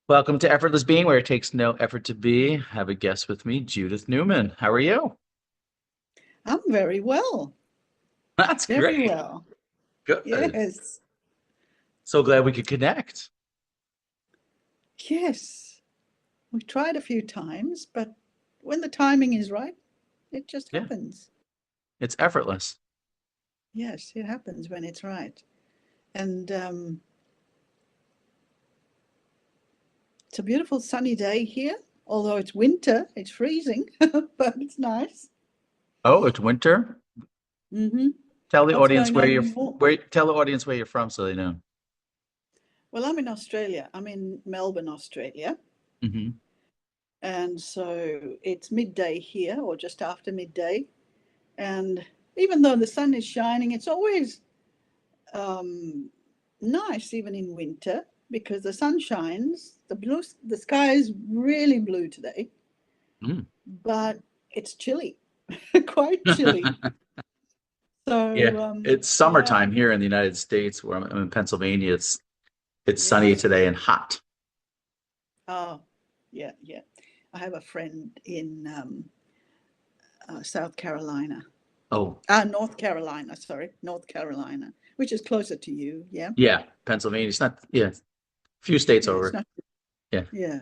Welcome to Effortless Being, where it takes no effort to be. I have a guest with me, Judith Newman. How are you? I'm very well, That's very great. well. Good. Yes, So glad we could connect. yes. We tried a few times, but when the timing is right, it just Yeah, happens. it's effortless. Yes, it happens when it's right. And it's a beautiful sunny day here, although it's winter, it's freezing, but it's nice. Oh, it's winter. hmm Tell the What's audience going where on you're in more? where tell the audience where you're from so they know. Well, I'm in Australia. I'm in Melbourne, Australia. Hmm. And so it's midday here, or just after midday. And even though the sun is shining, it's always um, nice even in winter because the sun shines. The sky is really blue today, Mm. but it's chilly, quite chilly. Yeah, So it's yeah, summertime here in the United States, where I'm in Pennsylvania. It's sunny yes. today and hot. Oh, yeah, yeah. I have a friend in South Carolina. Oh, North Carolina, sorry, North Carolina, which is closer to you. Yeah, yeah, Pennsylvania. It's not, yeah, a few states yeah. It's over. not. Yeah. Yeah.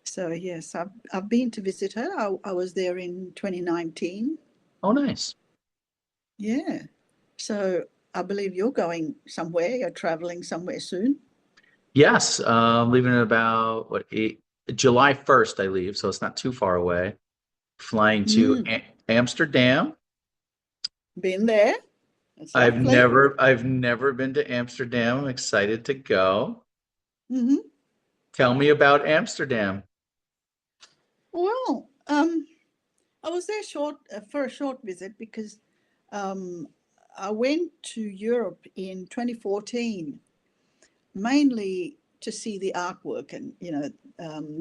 So yes, I've been to visit her. I was there in 2019. Oh, nice. Yeah. So I believe you're going somewhere. You're traveling somewhere soon. Yes, leaving in about July 1st, I leave, so it's not too far away. Flying to Mm, Amsterdam. been there. It's I've lovely. never I've never been to Amsterdam. I'm excited to go. hmm Tell me about Amsterdam. Well, I was there for a short visit because um, I went to Europe in 2014, mainly to see the artwork and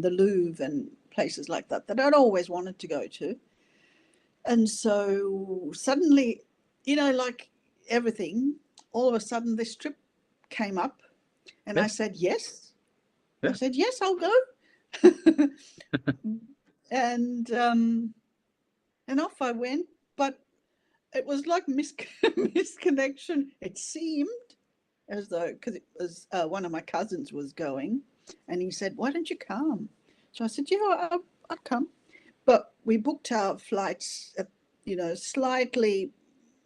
the Louvre and places like that that I'd always wanted to go to. And so suddenly, like everything, all of a sudden this trip came up and I Yeah, said, yes. I yeah. said, yes, I'll go. and and off I went. But it was like misconnection. It seemed as though, because it was one of my cousins was going, and he said, why don't you come? So I said, yeah, I'll come. But we booked our flights at, slightly,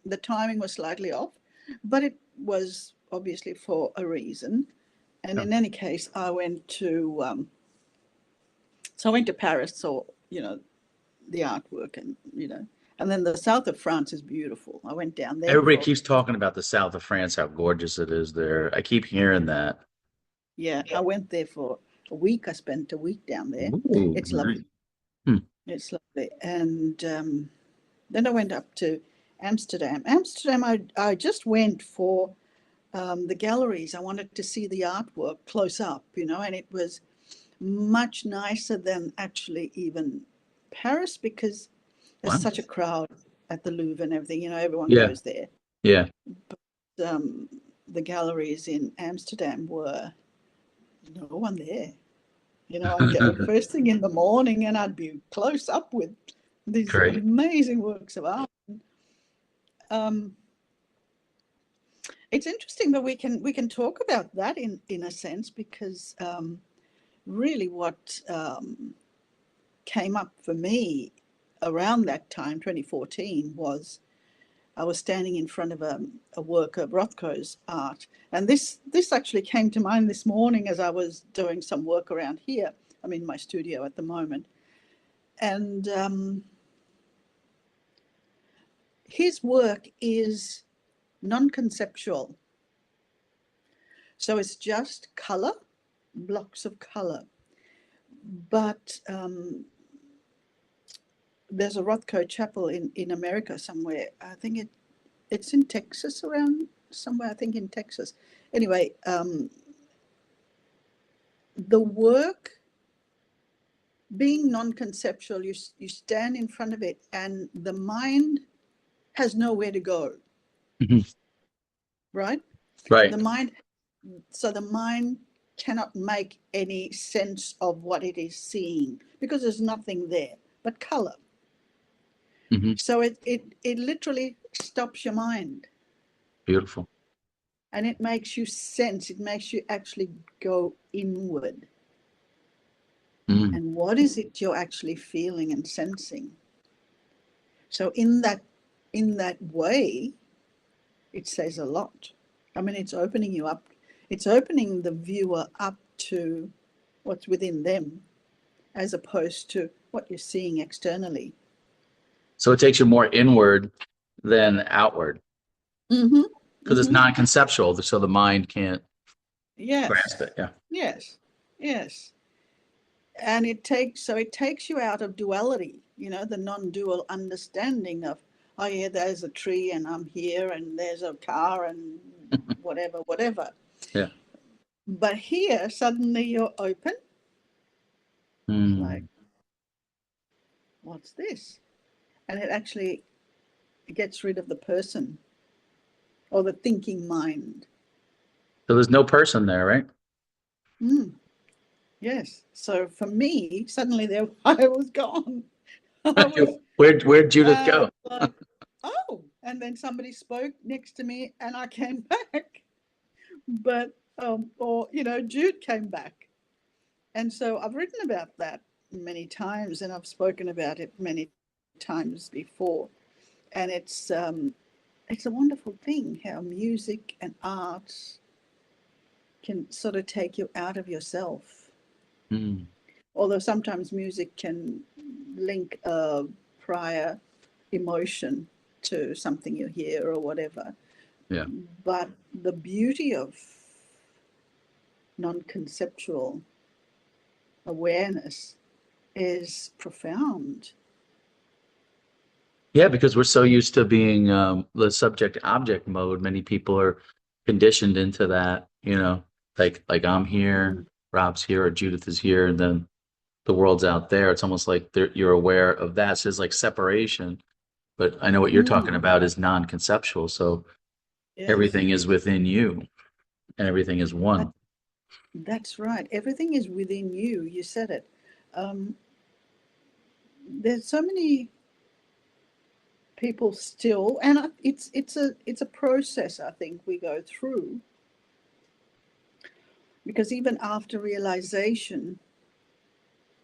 the timing was slightly off, but it was obviously for a reason. And Yeah. in any case, I went to Paris, saw, the artwork and then the south of France is beautiful. I went down there Everybody for, keeps talking about the south of France, how gorgeous it is there. I keep hearing that. yeah, I went there for a week. I spent a week down there. Ooh, It's nice. lovely. Hmm. It's lovely. And then I went up to Amsterdam. Amsterdam, I just went for the galleries. I wanted to see the artwork close up, and it was much nicer than actually even Paris because there's Wow. such a crowd at the Louvre and everything. Everyone Yeah, goes there. yeah. Um, the galleries in Amsterdam were no one there. I'd get up first thing in the morning and I'd be close up with these Great. amazing works of art. Um, it's interesting that we can talk about that in a sense because really what came up for me around that time, 2014, was I was standing in front of a work of Rothko's art, and this actually came to mind this morning as I was doing some work around here. I'm in my studio at the moment, and his work is non-conceptual, so it's just color, blocks of color. But there's a Rothko chapel in America somewhere. I think it's in Texas, around somewhere. I think in Texas. Anyway, the work being non-conceptual, you stand in front of it, and the mind has nowhere to go. Mhm. Right? Right. The mind. So the mind cannot make any sense of what it is seeing because there's nothing there but color. Mm-hmm. So it literally stops your mind. Beautiful. And it makes you sense, it makes you actually go inward. Mm. And what is it you're actually feeling and sensing? So in that way, it says a lot. I mean, it's opening you up. It's opening the viewer up to what's within them as opposed to what you're seeing externally. So it takes you more inward than outward Mm-hmm. because it's Mm-hmm. non-conceptual, so the mind can't Yes. grasp it. Yeah. Yes. Yes. And it takes you out of duality, the non-dual understanding of, oh yeah, there's a tree and I'm here and there's a car and whatever. Yeah. But here suddenly you're open. It's like, what's this? And it actually gets rid of the person or the thinking mind. So there's no person there, right? Yes. So for me, suddenly there I was gone. I was Where'd Judith go? like, oh, and then somebody spoke next to me and I came back. But Jude came back. And so I've written about that many times and I've spoken about it many times before. And it's a wonderful thing how music and art can sort of take you out of yourself. Mm. Although sometimes music can link a prior emotion to something you hear or whatever. Yeah. But the beauty of non-conceptual awareness is profound. Yeah, because we're so used to being the subject object mode. Many people are conditioned into that, like I'm here, Rob's here, or Judith is here, and then the world's out there. It's almost like you're aware of that. So it's like separation. But I know what you're talking about is non-conceptual. So Yes. everything is within you and everything is one. That's right. Everything is within you. You said it. There's so many people still, and it's a process I think we go through, because even after realization,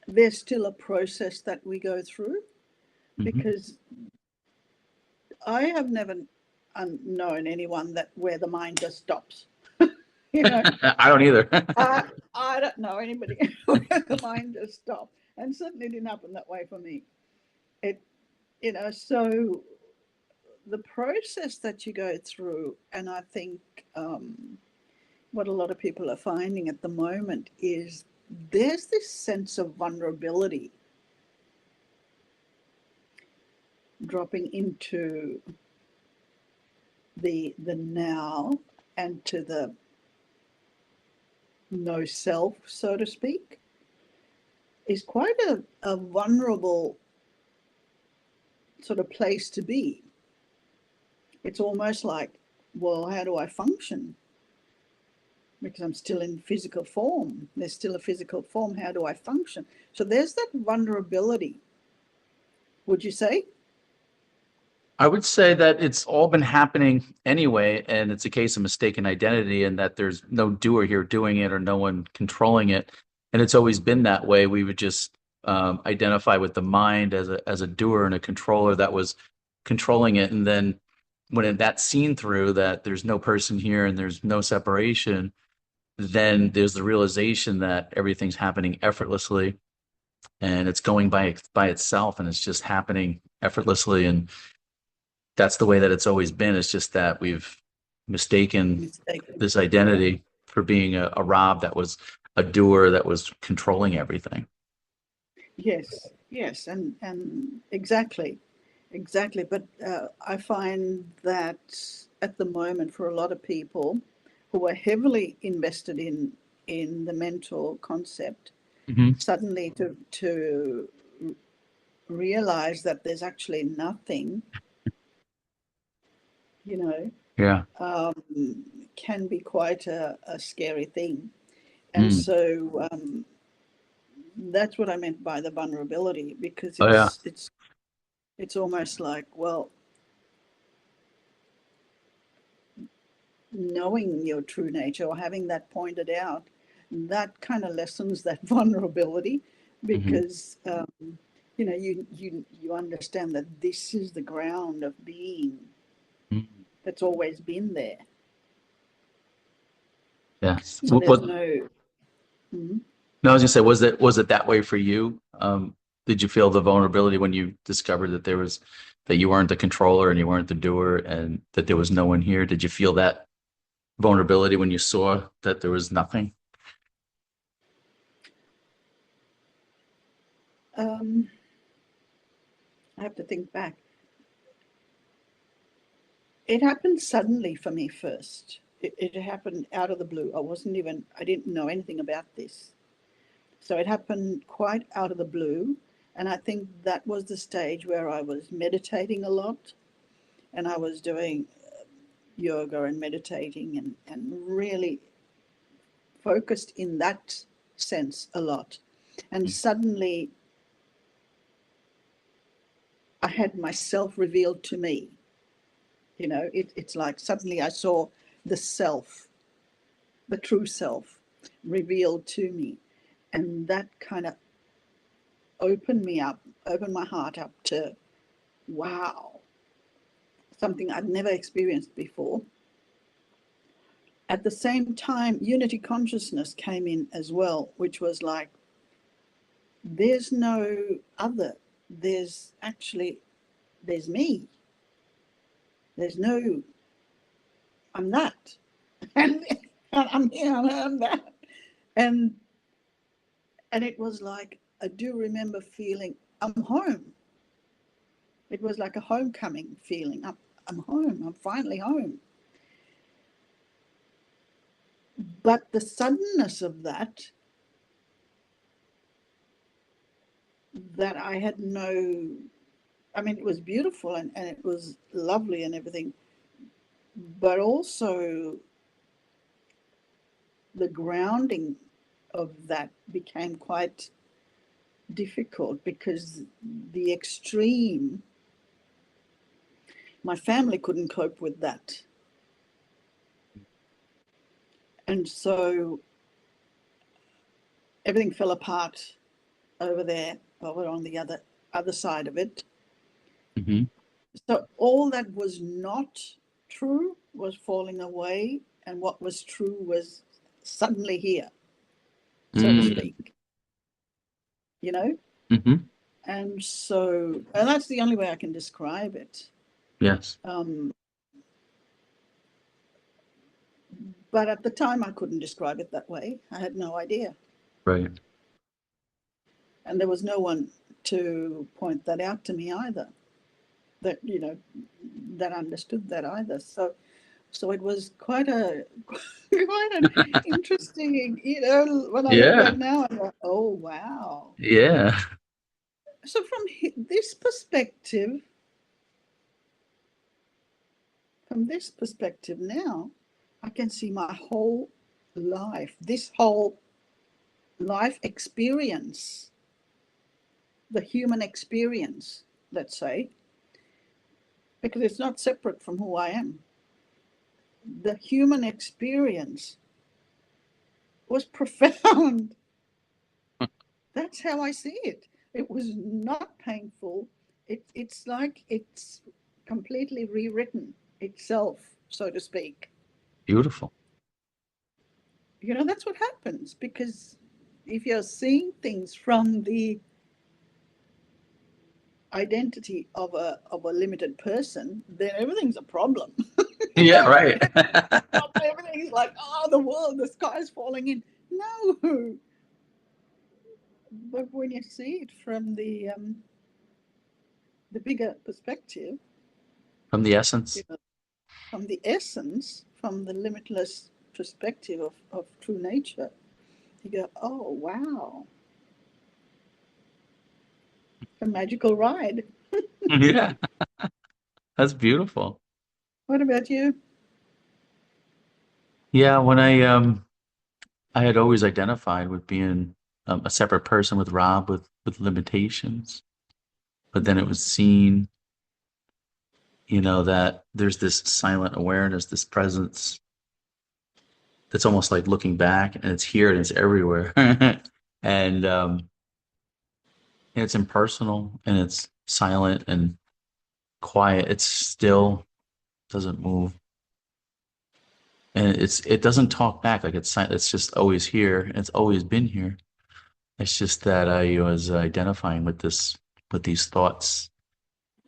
there's still a process that we go through. Mm-hmm. Because I have never known anyone where the mind just stops. I don't either. I don't know anybody where the mind just stops, and certainly didn't happen that way for me. So the process that you go through, and I think what a lot of people are finding at the moment is there's this sense of vulnerability dropping into the now and to the no self, so to speak, is quite a vulnerable sort of place to be. It's almost like, well, how do I function? Because I'm still in physical form. There's still a physical form. How do I function? So there's that vulnerability, would you say? I would say that it's all been happening anyway, and it's a case of mistaken identity, and that there's no doer here doing it or no one controlling it. And it's always been that way. We would just identify with the mind as a doer and a controller that was controlling it. And then when that's seen through that there's no person here and there's no separation, then there's the realization that everything's happening effortlessly and it's going by itself and it's just happening effortlessly. And that's the way that it's always been. It's just that we've mistaken this identity for being a Rob that was a doer that was controlling everything. Yes, and exactly. But I find that at the moment, for a lot of people who are heavily invested in the mental concept, suddenly to realize that there's actually nothing, Yeah. can be quite a scary thing. And Mm. so that's what I meant by the vulnerability, because Oh yeah. it's almost like, well, knowing your true nature or having that pointed out, that kind of lessens that vulnerability, Hmm. because you understand that this is the ground of being Mm. that's always been there. Yes. So there's no. Mhm. No, I was gonna say, was it that way for you? Did you feel the vulnerability when you discovered that you weren't the controller and you weren't the doer and that there was no one here? Did you feel that vulnerability when you saw that there was nothing? um, I have to think back. It happened suddenly for me first. It happened out of the blue. I didn't know anything about this. So it happened quite out of the blue. And I think that was the stage where I was meditating a lot, and I was doing yoga and meditating, and really focused in that sense a lot. And suddenly I had myself revealed to me. It's like suddenly I saw the self, the true self, revealed to me. And that kind of opened me up, opened my heart up to, wow, something I'd never experienced before. At the same time, unity consciousness came in as well, which was like, there's no other. There's me. There's no, I'm that. And I'm here, I'm that. And and it was like, I do remember feeling I'm home. It was like a homecoming feeling. I'm home. I'm finally home. But the suddenness of that I had no, I mean, it was beautiful, and it was lovely and everything, but also the grounding of that became quite difficult, because the extreme, my family couldn't cope with that. And so everything fell apart over there, over on the other side of it. Hmm. So all that was not true was falling away, and what was true was suddenly here, so to Mm. speak, you know? Hmm. And that's the only way I can describe it. Yes. Um, but at the time, I couldn't describe it that way. I had no idea. Right. And there was no one to point that out to me either, that, that understood that either. So it was quite quite an interesting, when I look back Yeah. now, I'm like, oh wow. Yeah. So from this perspective now, I can see my whole life, this whole life experience, the human experience, let's say, because it's not separate from who I am. The human experience was profound. That's how I see it. It was not painful. It's like it's completely rewritten itself, so to speak. Beautiful. That's what happens, because if you're seeing things from the identity of a limited person, then everything's a problem. Yeah, right. Everything's like, oh, the sky's falling in. No, but when you see it from the bigger perspective, From the you essence. know, from the essence, from the limitless perspective of true nature, you go, oh wow, a magical ride. Yeah. That's beautiful. What about you? Yeah, when I had always identified with being a separate person with Rob with limitations, but then it was seen, that there's this silent awareness, this presence that's almost like looking back, and it's here and it's everywhere, and it's impersonal and it's silent and quiet. It's still, doesn't move, and it doesn't talk back. Like it's just always here. And it's always been here. It's just that I was identifying with these thoughts,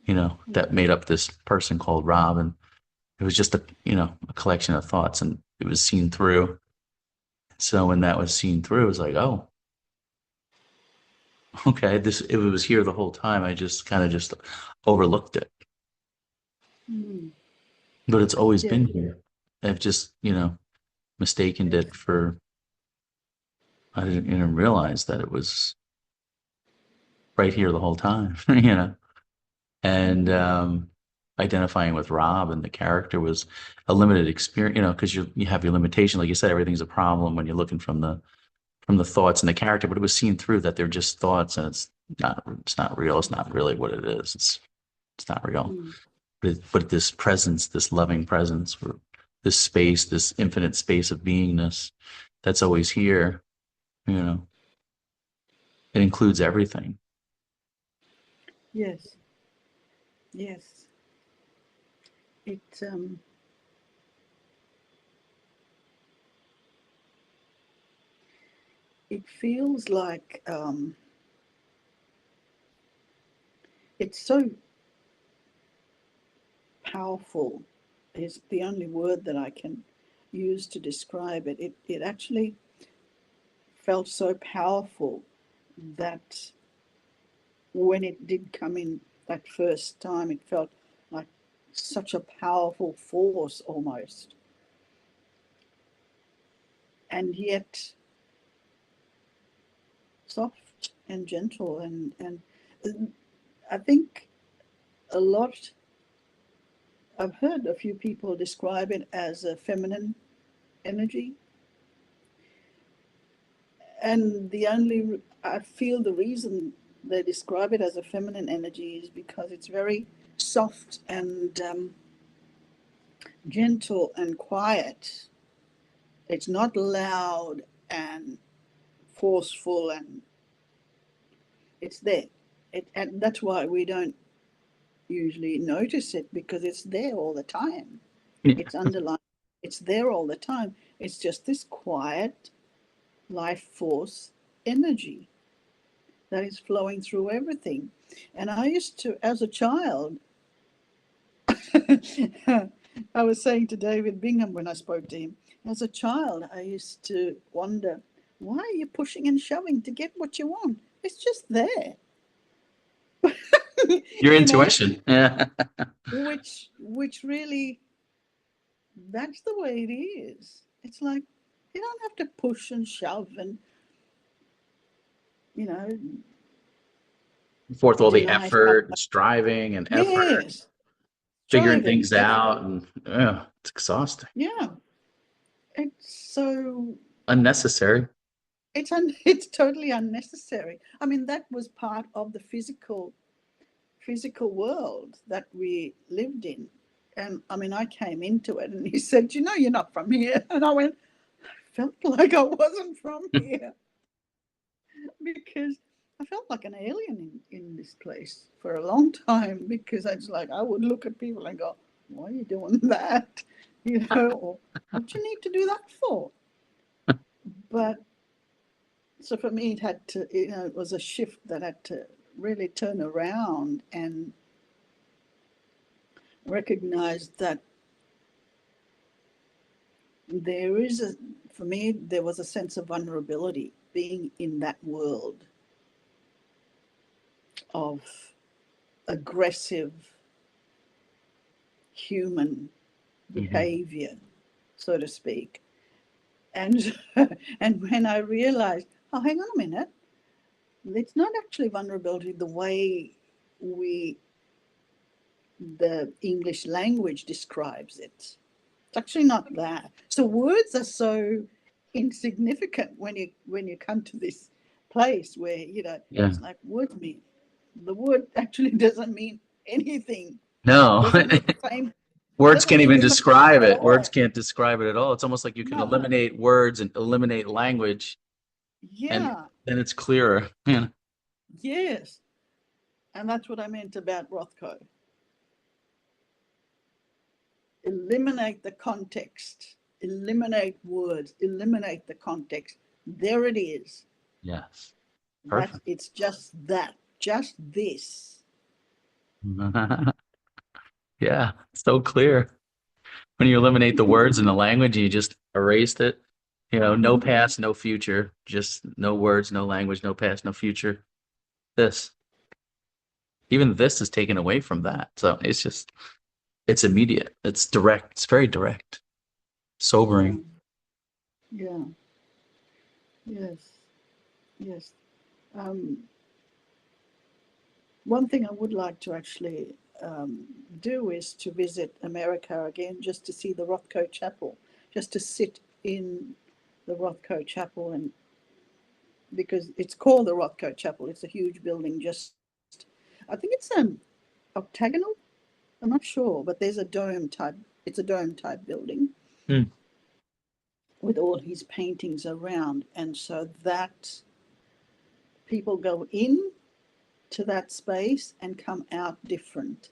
that made up this person called Rob, and it was just a collection of thoughts, and it was seen through. So when that was seen through, it was like, oh, okay, it was here the whole time. I just kind of just overlooked it, Mm. but it's always Yeah. been here. I've just, mistaken it for, I didn't even realize that it was right here the whole time, and identifying with Rob and the character was a limited experience, because you have your limitation. Like you said, everything's a problem when you're looking from the thoughts and the character, but it was seen through that they're just thoughts, and it's not real. It's not really what it is. It's not real. Mm. But this presence, this loving presence, or this space, this infinite space of beingness that's always here, it includes everything. Yes. Yes. It it feels like it's so powerful is the only word that I can use to describe it. It actually felt so powerful that when it did come in that first time, it felt like such a powerful force almost. And yet soft and gentle. And I think a lot, I've heard a few people describe it as a feminine energy. And I feel the reason they describe it as a feminine energy is because it's very soft and gentle and quiet. It's not loud and forceful, and it's there. And that's why we don't usually notice it, because it's there all the time. Yeah. It's underlying, it's there all the time. It's just this quiet life force energy that is flowing through everything. And I used to, as a child, I was saying to David Bingham when I spoke to him, as a child, I used to wonder, why are you pushing and shoving to get what you want? It's just there. Your you know, intuition. Yeah. which really, that's the way it is. It's like you don't have to push and shove and, you know, Forth all the deny stuff. effort and striving and effort, Yes, figuring striving, things out, and it's exhausting, yeah. It's so unnecessary. it's totally unnecessary. I mean, that was part of the physical world that we lived in. And I mean, I came into it and he said, you're not from here. And I went, I felt like I wasn't from here because I felt like an alien in this place for a long time, because I was like, I would look at people and go, why are you doing that? Or what do you need to do that for? But so for me, it had to, it was a shift that had to really turn around and recognize that there is a, for me, there was a sense of vulnerability being in that world of aggressive human Hmm. behavior, so to speak. And and when I realized, oh, hang on a minute, it's not actually vulnerability the way we the English language describes it. It's actually not that. So words are so insignificant when you come to this place where Yeah. it's like words mean. The word actually doesn't mean anything. No. Doesn't mean the same. Words Doesn't can't mean even the same thing describe at it. Words all. can't describe it at all. It's almost like you can No. eliminate words and eliminate language, and Yeah. then it's clearer. Yeah. Yes. And that's what I meant about Rothko. Eliminate the context. Eliminate words. Eliminate the context. There it is. Yes. That's Perfect. it's just that. Just this. Yeah. So clear. When you eliminate the words and the language, you just erased it. No Mhm. past, no future, just no words, no language, no past, no future. This, even this is taken away from that. So it's immediate. It's direct. It's very direct, Yeah. sobering. Yeah. Yes. Yes. Um, One thing I would like to actually do is to visit America again, just to see the Rothko Chapel, just to sit in the Rothko Chapel, and because it's called the Rothko Chapel, it's a huge building. Just, I think it's octagonal. I'm not sure, but there's a dome type. It's a dome type building Hmm. with all his paintings around, and so that people go in to that space and come out different.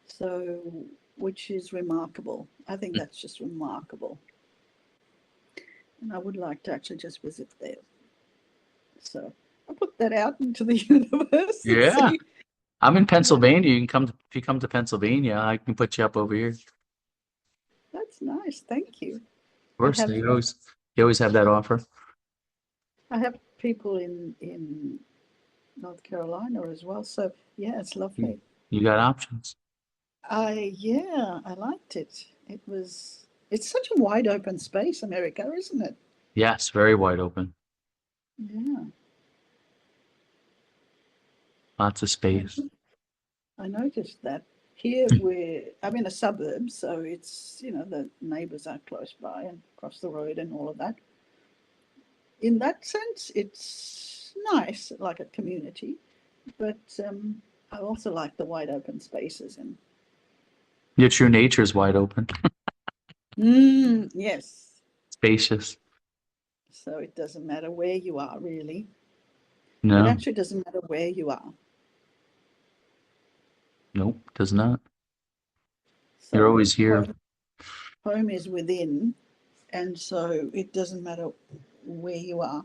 So, which is remarkable. I think that's just remarkable. And I would like to actually just visit there. So I'll put that out into the universe and Yeah. see. I'm in Yeah, Pennsylvania. You can come if you come to Pennsylvania, I can put you up over here. Of that's nice. Thank you. I course, have you always have that offer. I have people in North Carolina as well. So yeah, it's You, lovely. you got options. I liked it. It's such a wide open space, America, isn't it? Yes, very wide open. Yeah. Lots of I space. I noticed that here I'm in a suburb, so it's, the neighbours are close by and across the road and all of that. In that sense, it's nice, like a community, but I also like the wide open spaces and Your true nature is wide open, yes, spacious. so it doesn't matter where you are, really. It No, actually doesn't matter where you are. nope, does not. You're So always here. home is within, and so it doesn't matter where you are,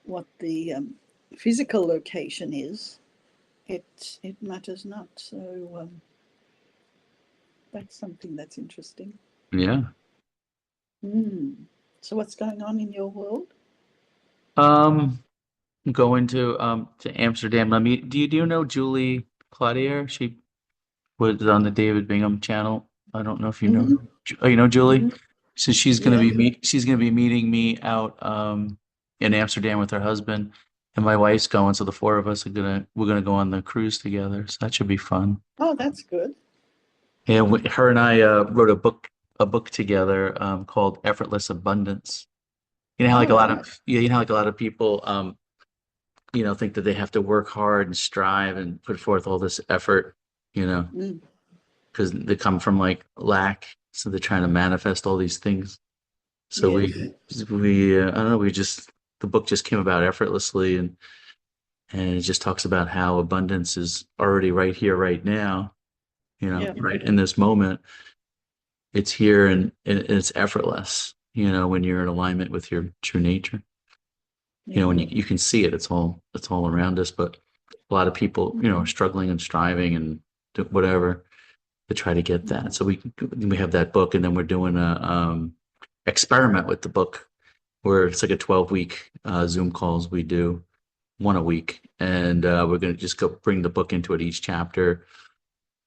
what the physical location is. It matters not. So that's something that's interesting. Yeah. Mm. So what's going on in your world? Um, Going to Amsterdam. Do you know Julie Cloutier? She was on the David Bingham channel. I don't know if you know. Hmm. Oh, you know Julie? Hmm. So Yeah. she's gonna be meeting me out in Amsterdam with her husband, and my wife's going. So the four of us we're gonna go on the cruise together. So that should be fun. Oh, that's good. Yeah, her and I wrote a book together called Effortless Abundance. All right. You know, like a lot of people think that they have to work hard and strive and put forth all this effort, you know, Mm. because they come from like lack, so they're trying to manifest all these things. So Yes. I don't know, the book just came about effortlessly, and it just talks about how abundance is already right here, right now, Yeah. right in this moment. It's here and it's effortless, when you're in alignment with your true nature. Yeah. When you can see it, it's all around us, but a lot of people, are struggling and striving and whatever to try to get that. So we have that book, and then we're doing a experiment with the book where it's like a 12-week Zoom calls we do one a week, and we're going to just go bring the book into it each chapter,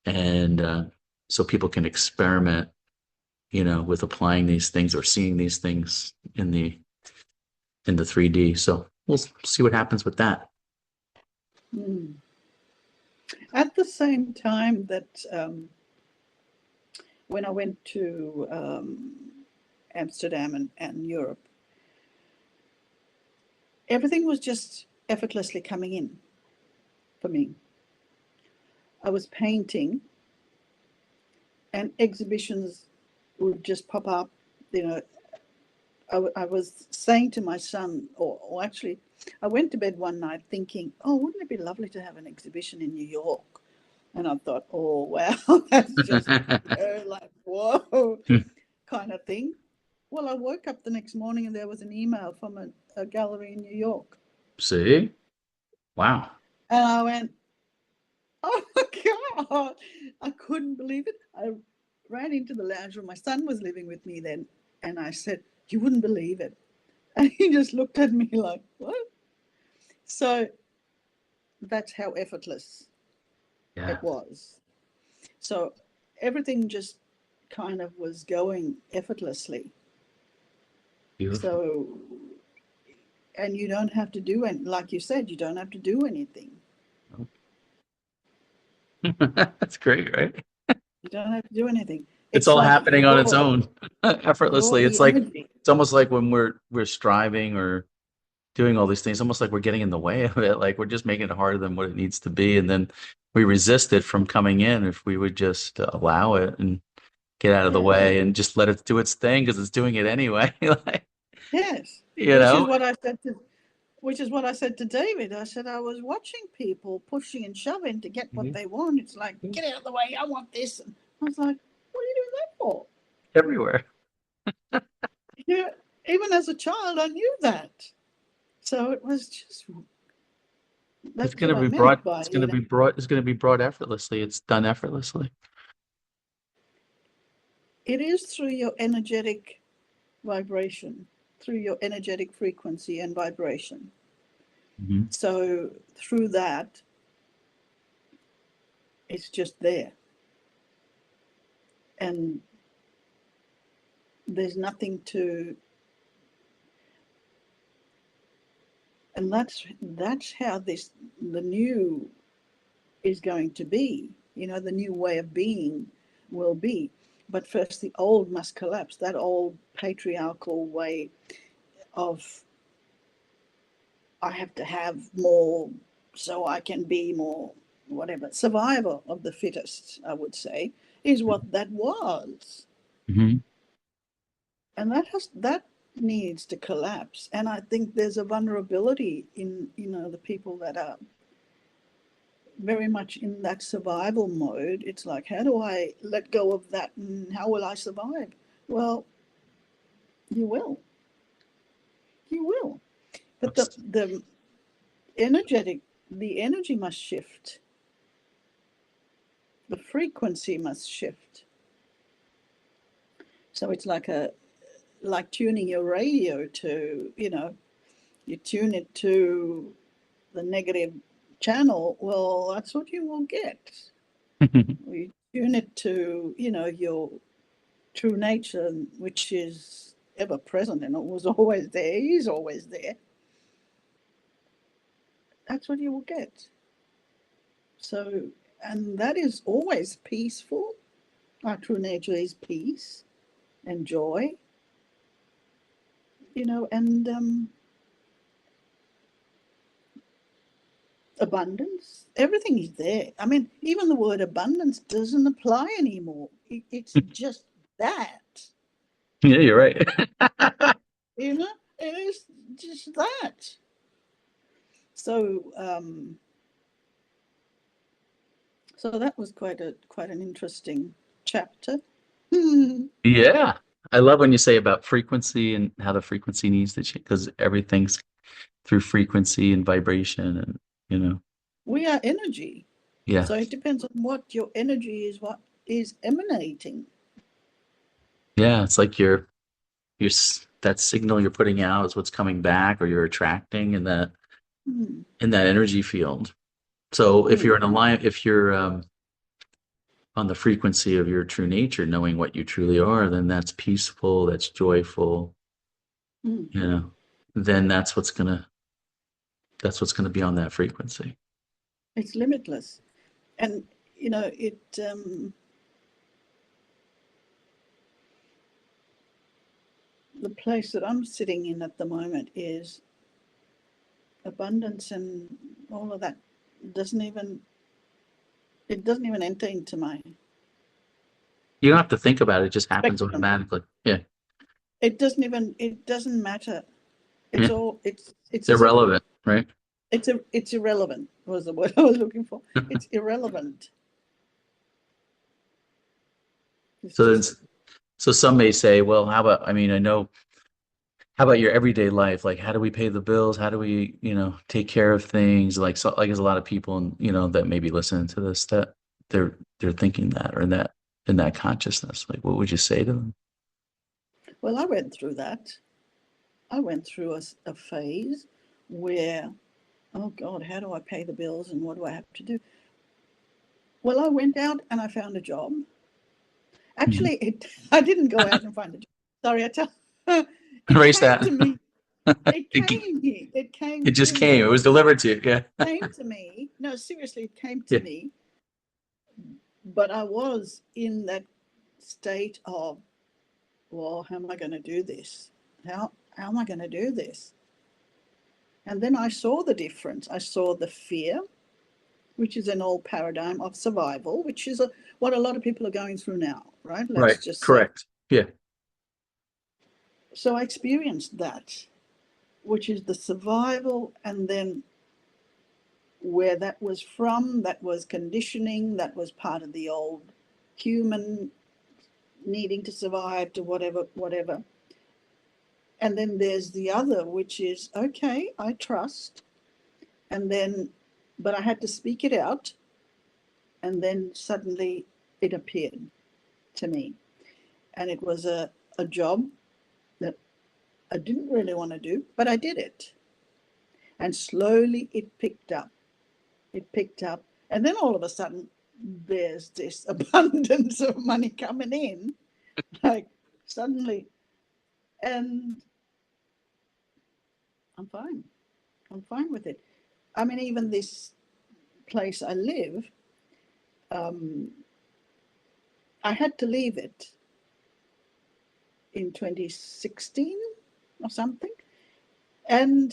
and so people can experiment, with applying these things or seeing these things in the 3D. So we'll see what happens with that. Mm. At the same time that when I went to Amsterdam and Europe, everything was just effortlessly coming in for me. I was painting and exhibitions would just pop up. You know, I was saying to my son, or actually, I went to bed one night thinking, oh, wouldn't it be lovely to have an exhibition in New York? And I thought, oh, wow, that's just, like, whoa, kind of thing. Well, I woke up the next morning and there was an email from a gallery in New York. See? Wow. And I went, oh my God, I couldn't believe it. I ran into the lounge room. My son was living with me then. And I said, you wouldn't believe it. And he just looked at me like, what? So that's how effortless Yeah. it was. So everything just kind of was going effortlessly. Beautiful. So, and you don't have to do any, like you said, you don't have to do anything. That's great, right? You don't have to do anything. It's It's all like happening on its own you're effortlessly. the energy. It's almost like when we're striving or doing all these things, almost like we're getting in the way of it. Like we're just making it harder than what it needs to be. And then we resist it from coming in if we would just allow it and get out of the Yes, way and just let it do its thing because it's doing it anyway. Like, yes. you Which is know? what I said to which is what I said to David. I said I was watching people pushing and shoving to get what Mhm. they want. It's like, get out of the way, I want this. And I was like, what are you doing that for? Everywhere. Yeah, even as a child, I knew that. So it was just, It's that's going what to I be meant brought, by, it's going to be brought, it's going to be brought effortlessly. It's done effortlessly. it is through your energetic vibration, through your energetic frequency and vibration. Mhm. So through that, it's just there. And there's nothing to, and that's how the new is going to be. You know, the new way of being will be. But first, the old must collapse. That old patriarchal way of, I have to have more so I can be more, whatever. Survival of the fittest, I would say, is what that was. Mhm. And that needs to collapse. And I think there's a vulnerability in, the people that are very much in that survival mode. It's like, how do I let go of that and how will I survive? Well, you will. You will. But That's- the energetic the energy must shift. The frequency must shift. So it's like tuning your radio to, you tune it to the negative channel, well, that's what you will get. You tune it to, your true nature, which is ever present and it was always there, is always there. That's what you will get. So, and that is always peaceful. Our true nature is peace and joy, and abundance. Everything is there. I mean, even the word abundance doesn't apply anymore. It's just that, Yeah, you're right. you know, it is just that. So, so that was quite an interesting chapter. Yeah. I love when you say about frequency and how the frequency needs to change because everything's through frequency and vibration and We are energy. yeah. So it depends on what your energy is, what is emanating. Yeah, it's like that signal you're putting out is what's coming back or you're attracting Mm, in that energy field. So if mm, you're in alignment, if you're on the frequency of your true nature, knowing what you truly are, then that's peaceful, that's joyful, mm. you know, then that's what's gonna be on that frequency. It's limitless. And, it, the place that I'm sitting in at the moment is abundance, and all of that doesn't even enter into my You don't have to think about it. It just happens spectrum. automatically. Yeah. It doesn't matter. It's Yeah. all it's as if Irrelevant, right? it's irrelevant was the word I was looking for. It's irrelevant. It's So just then, so some may say, well, how about, I mean, I know, how about your everyday life? Like, how do we pay the bills? How do we, take care of things? Like, so, like, there's a lot of people, that may be listening to this that they're thinking that or in that consciousness. Like, what would you say to them? well, I went through that. I went through a phase where, oh God, how do I pay the bills and what do I have to do? Well, I went out and I found a job. Mhm. Actually, I didn't go out and find a job. Sorry, I tell. It Erase came that. to me. It It, came here. It came it just to came. It me. was delivered to you. Yeah. Came to me. No, seriously, it came to Yeah. me. But I was in that state of, well, how am I going to do this? How am I going to do this? And then I saw the difference. I saw the fear, which is an old paradigm of survival, which is what a lot of people are going through now, right? Let's Right. just say. Correct. Yeah. So I experienced that, which is the survival, and then where that was from, that was conditioning, that was part of the old human needing to survive to whatever. And then there's the other, which is, okay, I trust. And then, but I had to speak it out. And then suddenly it appeared to me. And it was a job that I didn't really want to do, but I did it. And slowly it picked up. It picked up. And then all of a sudden, there's this abundance of money coming in, like suddenly. And I'm fine. I'm fine with it. I mean, even this place I live, um, I had to leave it in 2016 or something. And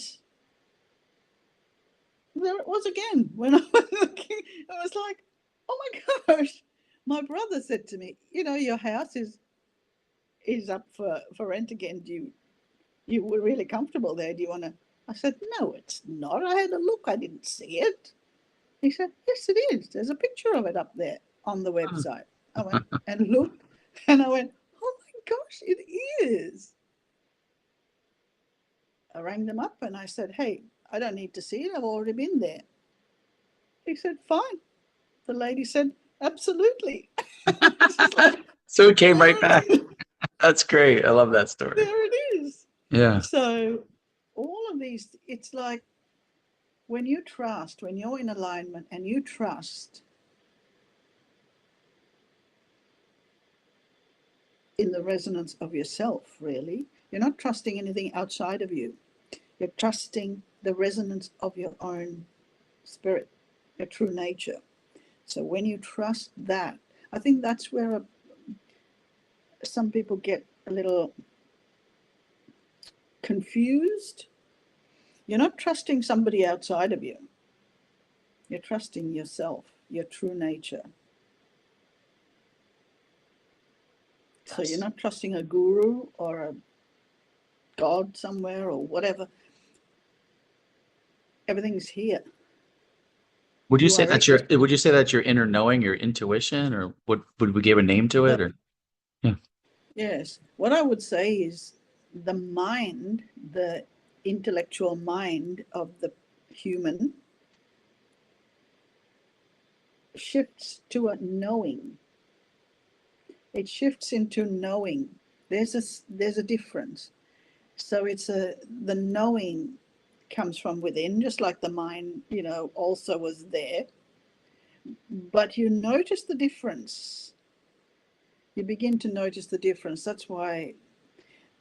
there it was again when I was looking. I was like, oh my gosh. My brother said to me, your house is up for rent again. You were really comfortable there. Do you want to? I said, no, it's not. I had a look. I didn't see it. He said, yes, it is. There's a picture of it up there on the website. I went and looked, and I went, oh my gosh, it is. I rang them up and I said, hey, I don't need to see it. I've already been there. He said, fine. The lady said, absolutely. Like, So it came right there back. it is. That's great. I love that story. There it is. Yeah. So all of these, it's like when you trust, when you're in alignment and you trust in the resonance of yourself, really, you're not trusting anything outside of you. You're trusting the resonance of your own spirit, your true nature. So when you trust that, I think that's where some people get a little confused. You're not trusting somebody outside of you. You're trusting yourself, your true nature. So you're Yes. not trusting a guru or a god somewhere or whatever. Everything's here. Would you You say are that's it. your inner knowing, your intuition, or would we give a name to it? Or yeah. Yes. What I would say is the mind, the intellectual mind of the human shifts to a knowing. It shifts into knowing. There's a difference. So the knowing comes from within, just like the mind, also was there. But you notice the difference. You begin to notice the difference. That's why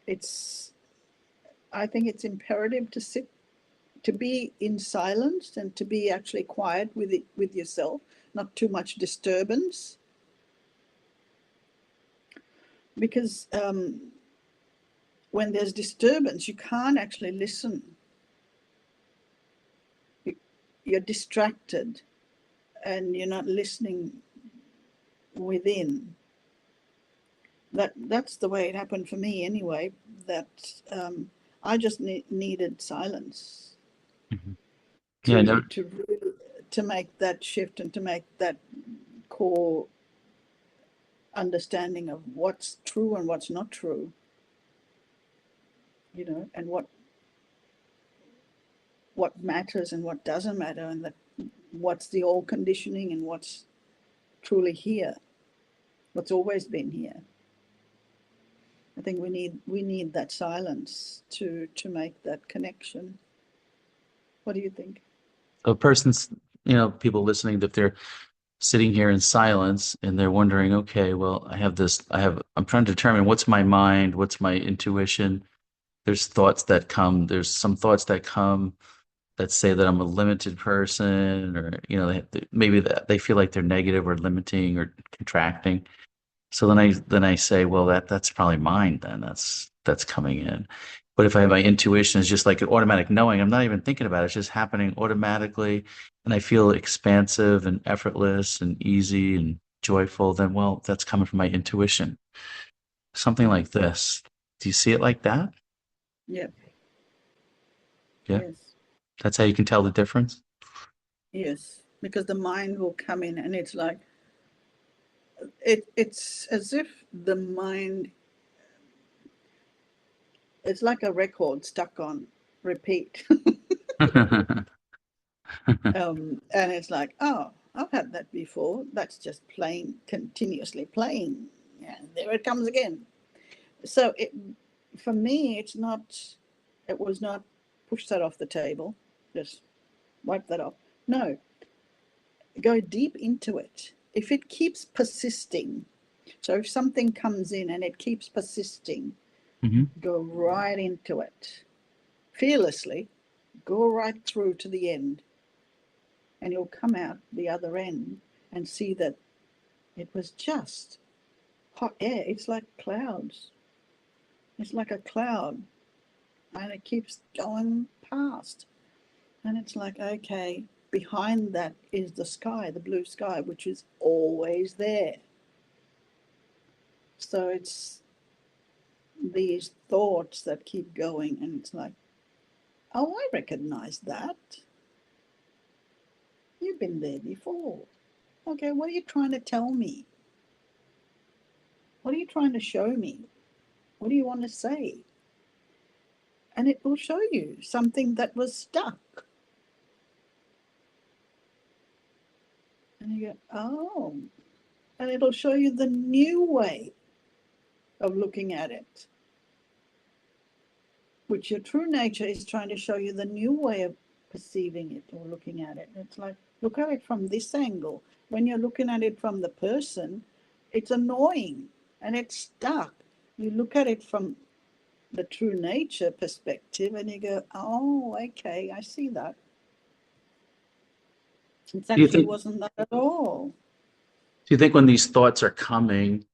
it's I think it's imperative to be in silence and to be actually quiet with yourself, not too much disturbance, because when there's disturbance, you can't actually listen. You're distracted and you're not listening within. That's the way it happened for me anyway, that I just needed silence Mhm. Yeah, to no, to really, to make that shift and to make that core understanding of what's true and what's not true, and what matters and what doesn't matter, and that what's the old conditioning and what's truly here, what's always been here. I think we need that silence to make that connection. What do you think? a person's, people listening, if they're sitting here in silence and they're wondering, okay, well, I'm trying to determine what's my mind, what's my intuition. There's thoughts that come, there's some thoughts that come that say that I'm a limited person, or, maybe that they feel like they're negative or limiting or contracting. So then I say, well, that's probably mine then. That's coming in. But if I have my intuition is just like an automatic knowing, I'm not even thinking about it. It's just happening automatically, and I feel expansive and effortless and easy and joyful, then well, that's coming from my intuition. Something like this. Do you see it like that? Yeah. Yeah. Yes. That's how you can tell the difference. Yes. Because the mind will come in and it's like it's as if the mind, it's like a record stuck on repeat. And it's like, oh, I've had that before. That's just playing, continuously playing. Yeah, there it comes again. So for me, it was not push that off the table, just wipe that off. No, go deep into it. If it keeps persisting, so if something comes in and it keeps persisting, Hmm. go right into it fearlessly, go right through to the end, and you'll come out the other end and see that it was just hot air. It's like clouds. It's like a cloud, and it keeps going past. And it's like, okay, behind that is the sky, the blue sky, which is always there. So it's these thoughts that keep going, and it's like, oh, I recognize that. You've been there before. Okay, what are you trying to tell me? What are you trying to show me? What do you want to say? And it will show you something that was stuck. And you go, oh, and it'll show you the new way of looking at it, which your true nature is trying to show you the new way of perceiving it or looking at it. It's like, look at it from this angle. When you're looking at it from the person, it's annoying and it's stuck. You look at it from the true nature perspective and you go, oh, okay, I see that. It Do you actually think, wasn't that at all. do you think when these thoughts are coming,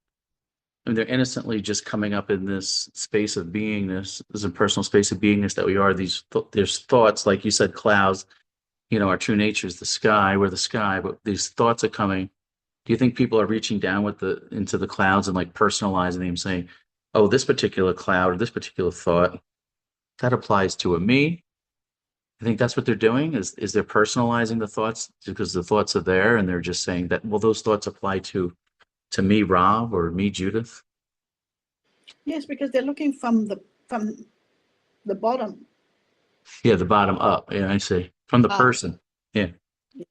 and they're innocently just coming up in this space of beingness, this impersonal space of beingness that we are, there's thoughts, like you said, clouds, our true nature is the sky, we're the sky, but these thoughts are coming. Do you think people are reaching down into the clouds and like personalizing them, saying, oh, this particular cloud or this particular thought, that applies to a me? I think that's what they're doing is they're personalizing the thoughts because the thoughts are there and they're just saying that, well, those thoughts apply to me, Rob, or me, Judith. Yes, because they're looking from the bottom Yeah, the bottom up. Yeah, I see. From the up. person. Yeah.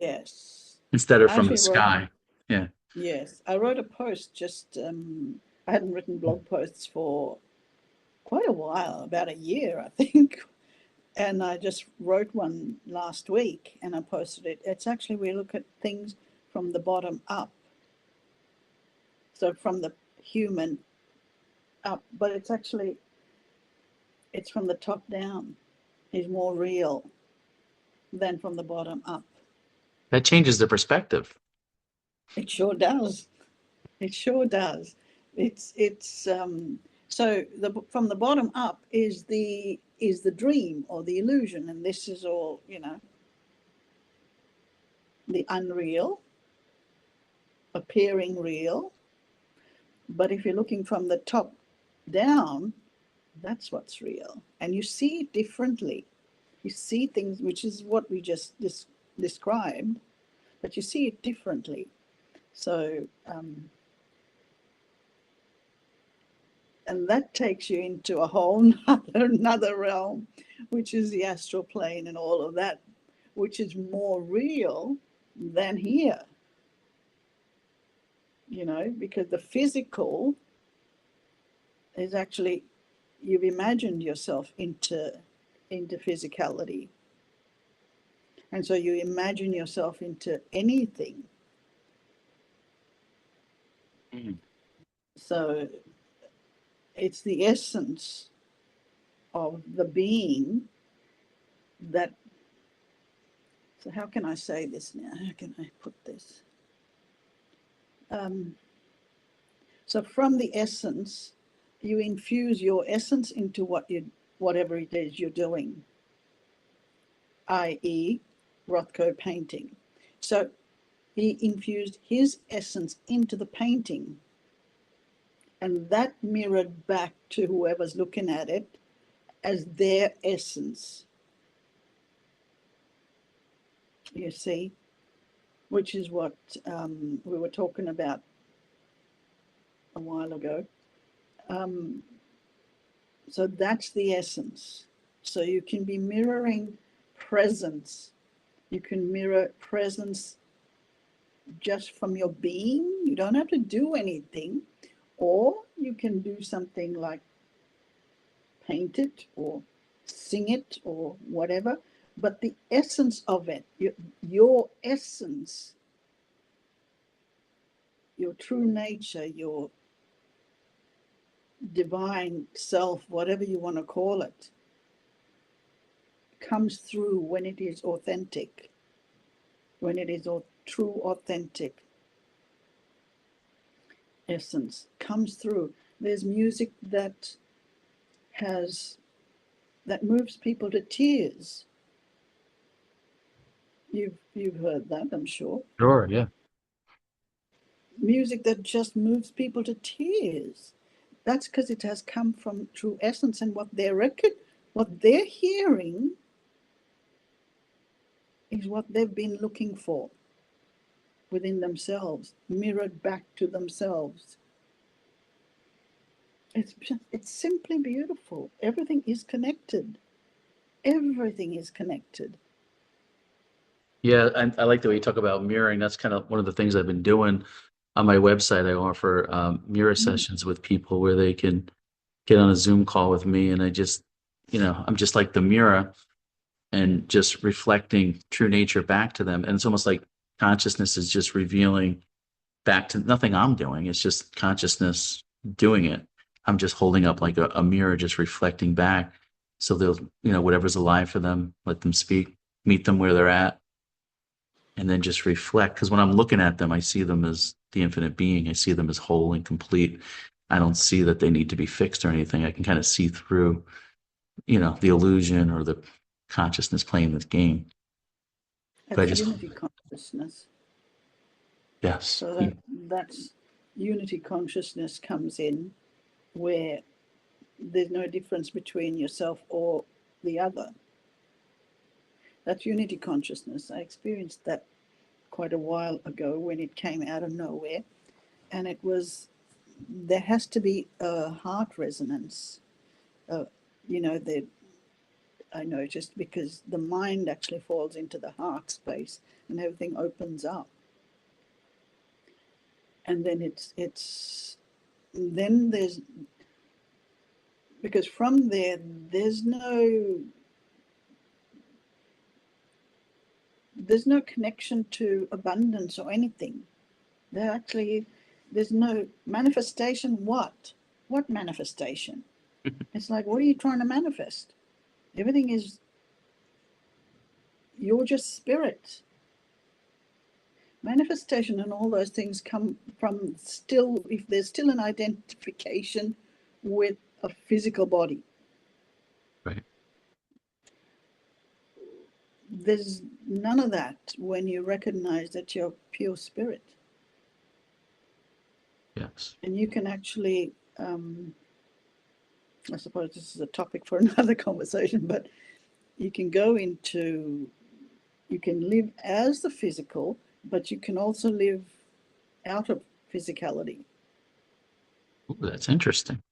Yes. Instead of I from the actually wrote, sky. Yeah. yes, I wrote a post just, I hadn't written blog posts for quite a while, about a year, I think. And I just wrote one last week and I posted it. It's actually, we look at things from the bottom up. So from the human up, but it's from the top down is more real than from the bottom up. That changes the perspective. It sure does. It sure does. It's So from the bottom up is the dream or the illusion, and this is all, the unreal, appearing real. But if you're looking from the top down, that's what's real, and you see it differently. You see things, which is what we just described, but you see it differently. So, and that takes you into a whole another realm, which is the astral plane and all of that, which is more real than here. Because the physical is actually, you've imagined yourself into physicality. And so you imagine yourself into anything. Mm. So it's the essence of the being that. So how can I say this now? How can I put this? So from the essence, you infuse your essence into whatever it is you're doing, i.e., Rothko painting. So he infused his essence into the painting, and that mirrored back to whoever's looking at it as their essence. You see, which is what we were talking about a while ago. So that's the essence. So you can be mirroring presence. You can mirror presence just from your being. You don't have to do anything. Or you can do something like paint it or sing it or whatever. But the essence of it, your essence, your true nature, your divine self, whatever you want to call it, comes through when it is authentic, when it is true, authentic essence comes through. There's music that moves people to tears. You've heard that, I'm sure. Sure, yeah. Music that just moves people to tears. That's because it has come from true essence, and what they're hearing is what they've been looking for within themselves, mirrored back to themselves. It's simply beautiful. Everything is connected. Everything is connected. Yeah, I like the way you talk about mirroring. That's kind of one of the things I've been doing on my website. I offer mirror sessions with people where they can get on a Zoom call with me, and I'm just like the mirror and just reflecting true nature back to them. And it's almost like consciousness is just revealing back to nothing I'm doing. It's just consciousness doing it. I'm just holding up like a mirror, just reflecting back. So they'll, whatever's alive for them, let them speak, meet them where they're at, and then just reflect. Because when I'm looking at them, I see them as the infinite being. I see them as whole and complete. I don't see that they need to be fixed or anything. I can kind of see through, the illusion or the consciousness playing this game. But I That's just, unity consciousness. yes. So that's unity consciousness comes in where there's no difference between yourself or the other. That's unity consciousness. I experienced that quite a while ago when it came out of nowhere. And there has to be a heart resonance. Uh, I noticed because the mind actually falls into the heart space and everything opens up. And then then there's, because from there's no connection to abundance or anything. There's no manifestation. What manifestation? It's like, what are you trying to manifest? Everything is, you're just spirit. Manifestation and all those things come from, still, if there's still an identification with a physical body. Right. There's none of that when you recognize that you're pure spirit. Yes. And you can actually, I suppose this is a topic for another conversation, but you can go into, you can live as the physical, but you can also live out of physicality. Ooh, that's interesting.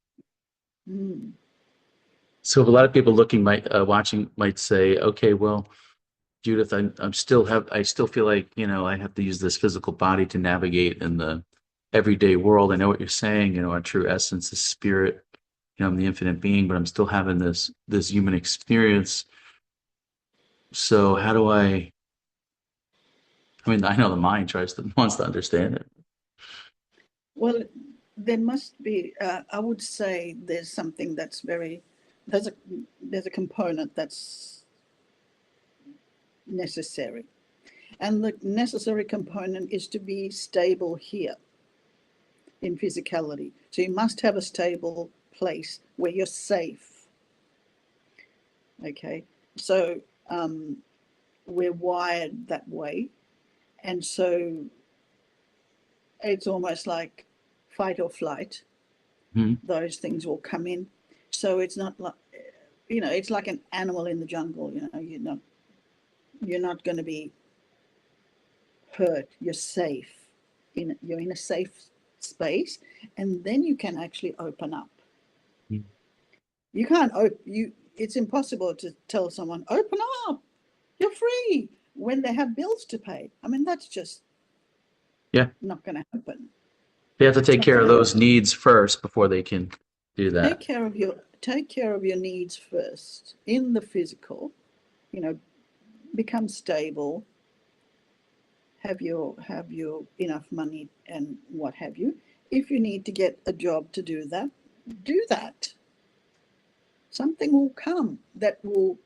Mm. So a lot of people looking might watching might say, okay, well, Judith, I still feel like, I have to use this physical body to navigate in the everyday world. I know what you're saying, our true essence is spirit, I'm the infinite being, but I'm still having this human experience. So how do I mean, I know the mind wants to understand it. Well, there must be, I would say there's something that's very, there's a, there's a component that's necessary. And the necessary component is to be stable here in physicality. So you must have a stable place where you're safe. Okay. So we're wired that way. And so it's almost like fight or flight. Hmm. Those things will come in. So it's not like, it's like an animal in the jungle. You're not going to be hurt. You're safe. You're in a safe space, and then you can actually open up. Hmm. You can't open. It's impossible to tell someone open up. You're free when they have bills to pay. I mean, that's just Yeah. not going to happen. They have to It's take not care going of to those needs first before they can do take that. care of your needs first in the physical. You know, become stable. Have your enough money and what have you. If you need to get a job to do that, do that. Something will come that will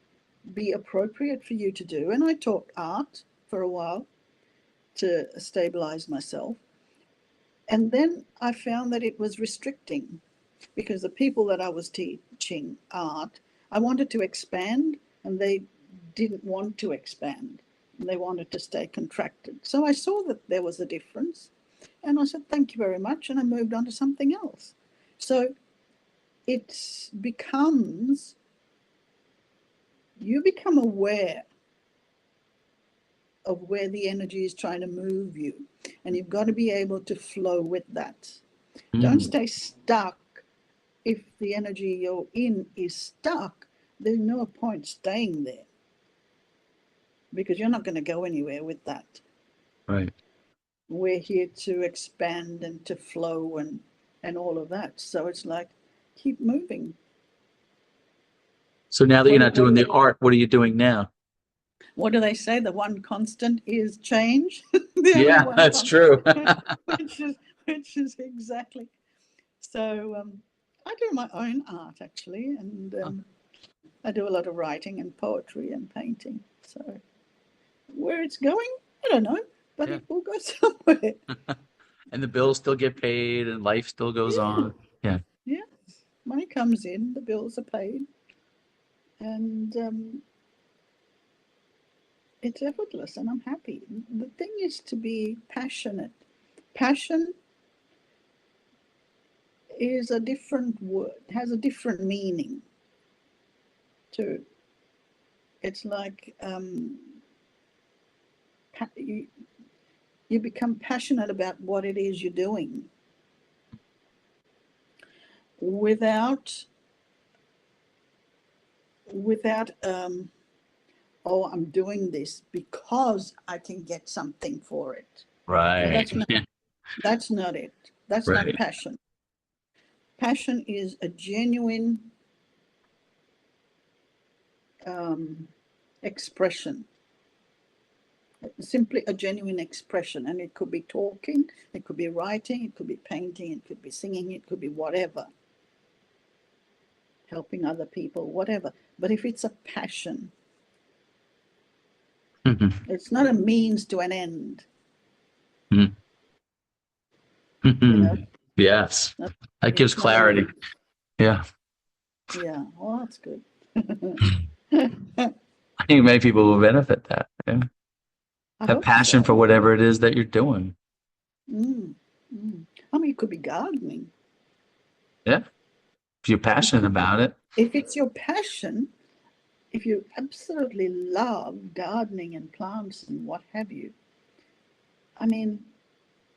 be appropriate for you to do. And I taught art for a while to stabilize myself. And then I found that it was restricting because the people that I was teaching art, I wanted to expand and they didn't want to expand. They wanted to stay contracted. So I saw that there was a difference and I said, thank you very much. And I moved on to something else. So it becomes, you become aware of where the energy is trying to move you. And you've got to be able to flow with that. Don't Mm. stay stuck. If the energy you're in is stuck, there's no point staying there because you're not going to go anywhere with that. Right. We're here to expand and to flow and all of that. So it's like, keep moving. So now that you're What, not doing the art, what are you doing now? what do they say? The one constant is change. The only Yeah, one that's constant, true. which is exactly. So I do my own art actually, and I do a lot of writing and poetry and painting. So where it's going, I don't know, but Yeah. it will go somewhere. And the bills still get paid and life still goes Yeah, on. Yeah. yeah. Money comes in, the bills are paid, and it's effortless, and I'm happy. The thing is to be passionate. Passion is a different word, has a different meaning to. It's like you become passionate about what it is you're doing without oh, I'm doing this because I can get something for it. No, Right. Yeah. that's not it. That's not Right. passion. Passion is a genuine um, expression, simply a genuine expression. And it could be talking, it could be writing, it could be painting, it could be singing, it could be whatever, helping other people, whatever. But if it's a passion, Mhm. it's not a means to an end, Mhm. you know. Mhm. Yes. That gives It's not a clarity. means. Yeah. Yeah, well, that's good. I think many people will benefit that. Yeah. I Have hope passion for so. whatever it is that you're doing. Mm, mm. I mean, it could be gardening. Yeah. If you're It passionate could be. about it. If it's your passion, if you absolutely love gardening and plants and what have you, I mean,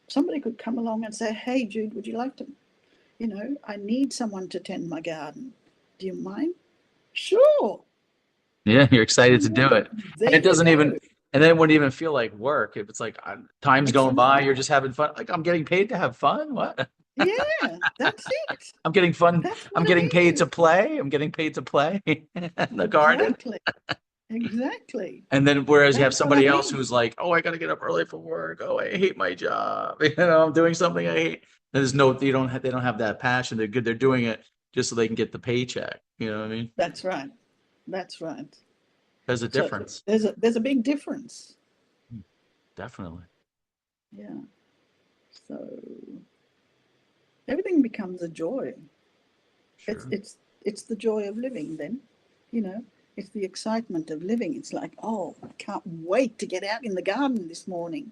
somebody could come along and say, "Hey, Jude, would you like to, I need someone to tend my garden. Do you mind?" Sure. Yeah, you're excited to And do then it. there And it you doesn't even, go. and then it wouldn't even feel like work. If it's like time's That's going by, right. you're just having fun. Like, I'm getting paid to have fun. What? Yeah, that's it. I'm getting fun. That's I'm what it getting paid to is. play. I'm getting paid to play in the garden. Exactly. Exactly. And then whereas you have That's what I somebody else mean. who's like, oh, I got to get up early for work. Oh, I hate my job. You know, I'm doing something I hate. There's no, you don't have, they don't have that passion. They're good. They're doing it just so they can get the paycheck. You know what I mean? That's right. That's right. There's a So difference. there's a big difference. Definitely. Yeah. So everything becomes a joy. It's Sure. it's it's the joy of living then, you know. It's the excitement of living. It's like, oh, I can't wait to get out in the garden this morning.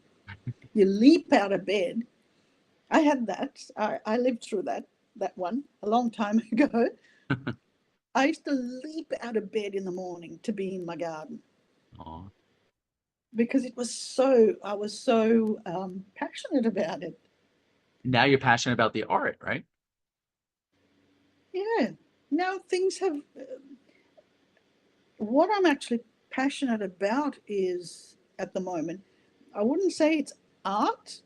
You leap out of bed. I had that. I lived through that one a long time ago. I used to leap out of bed in the morning to be in my garden Aw. because I was so passionate about it. Now you're passionate about the art, right? Yeah. Now things have, what I'm actually passionate about is at the moment, I wouldn't say it's art.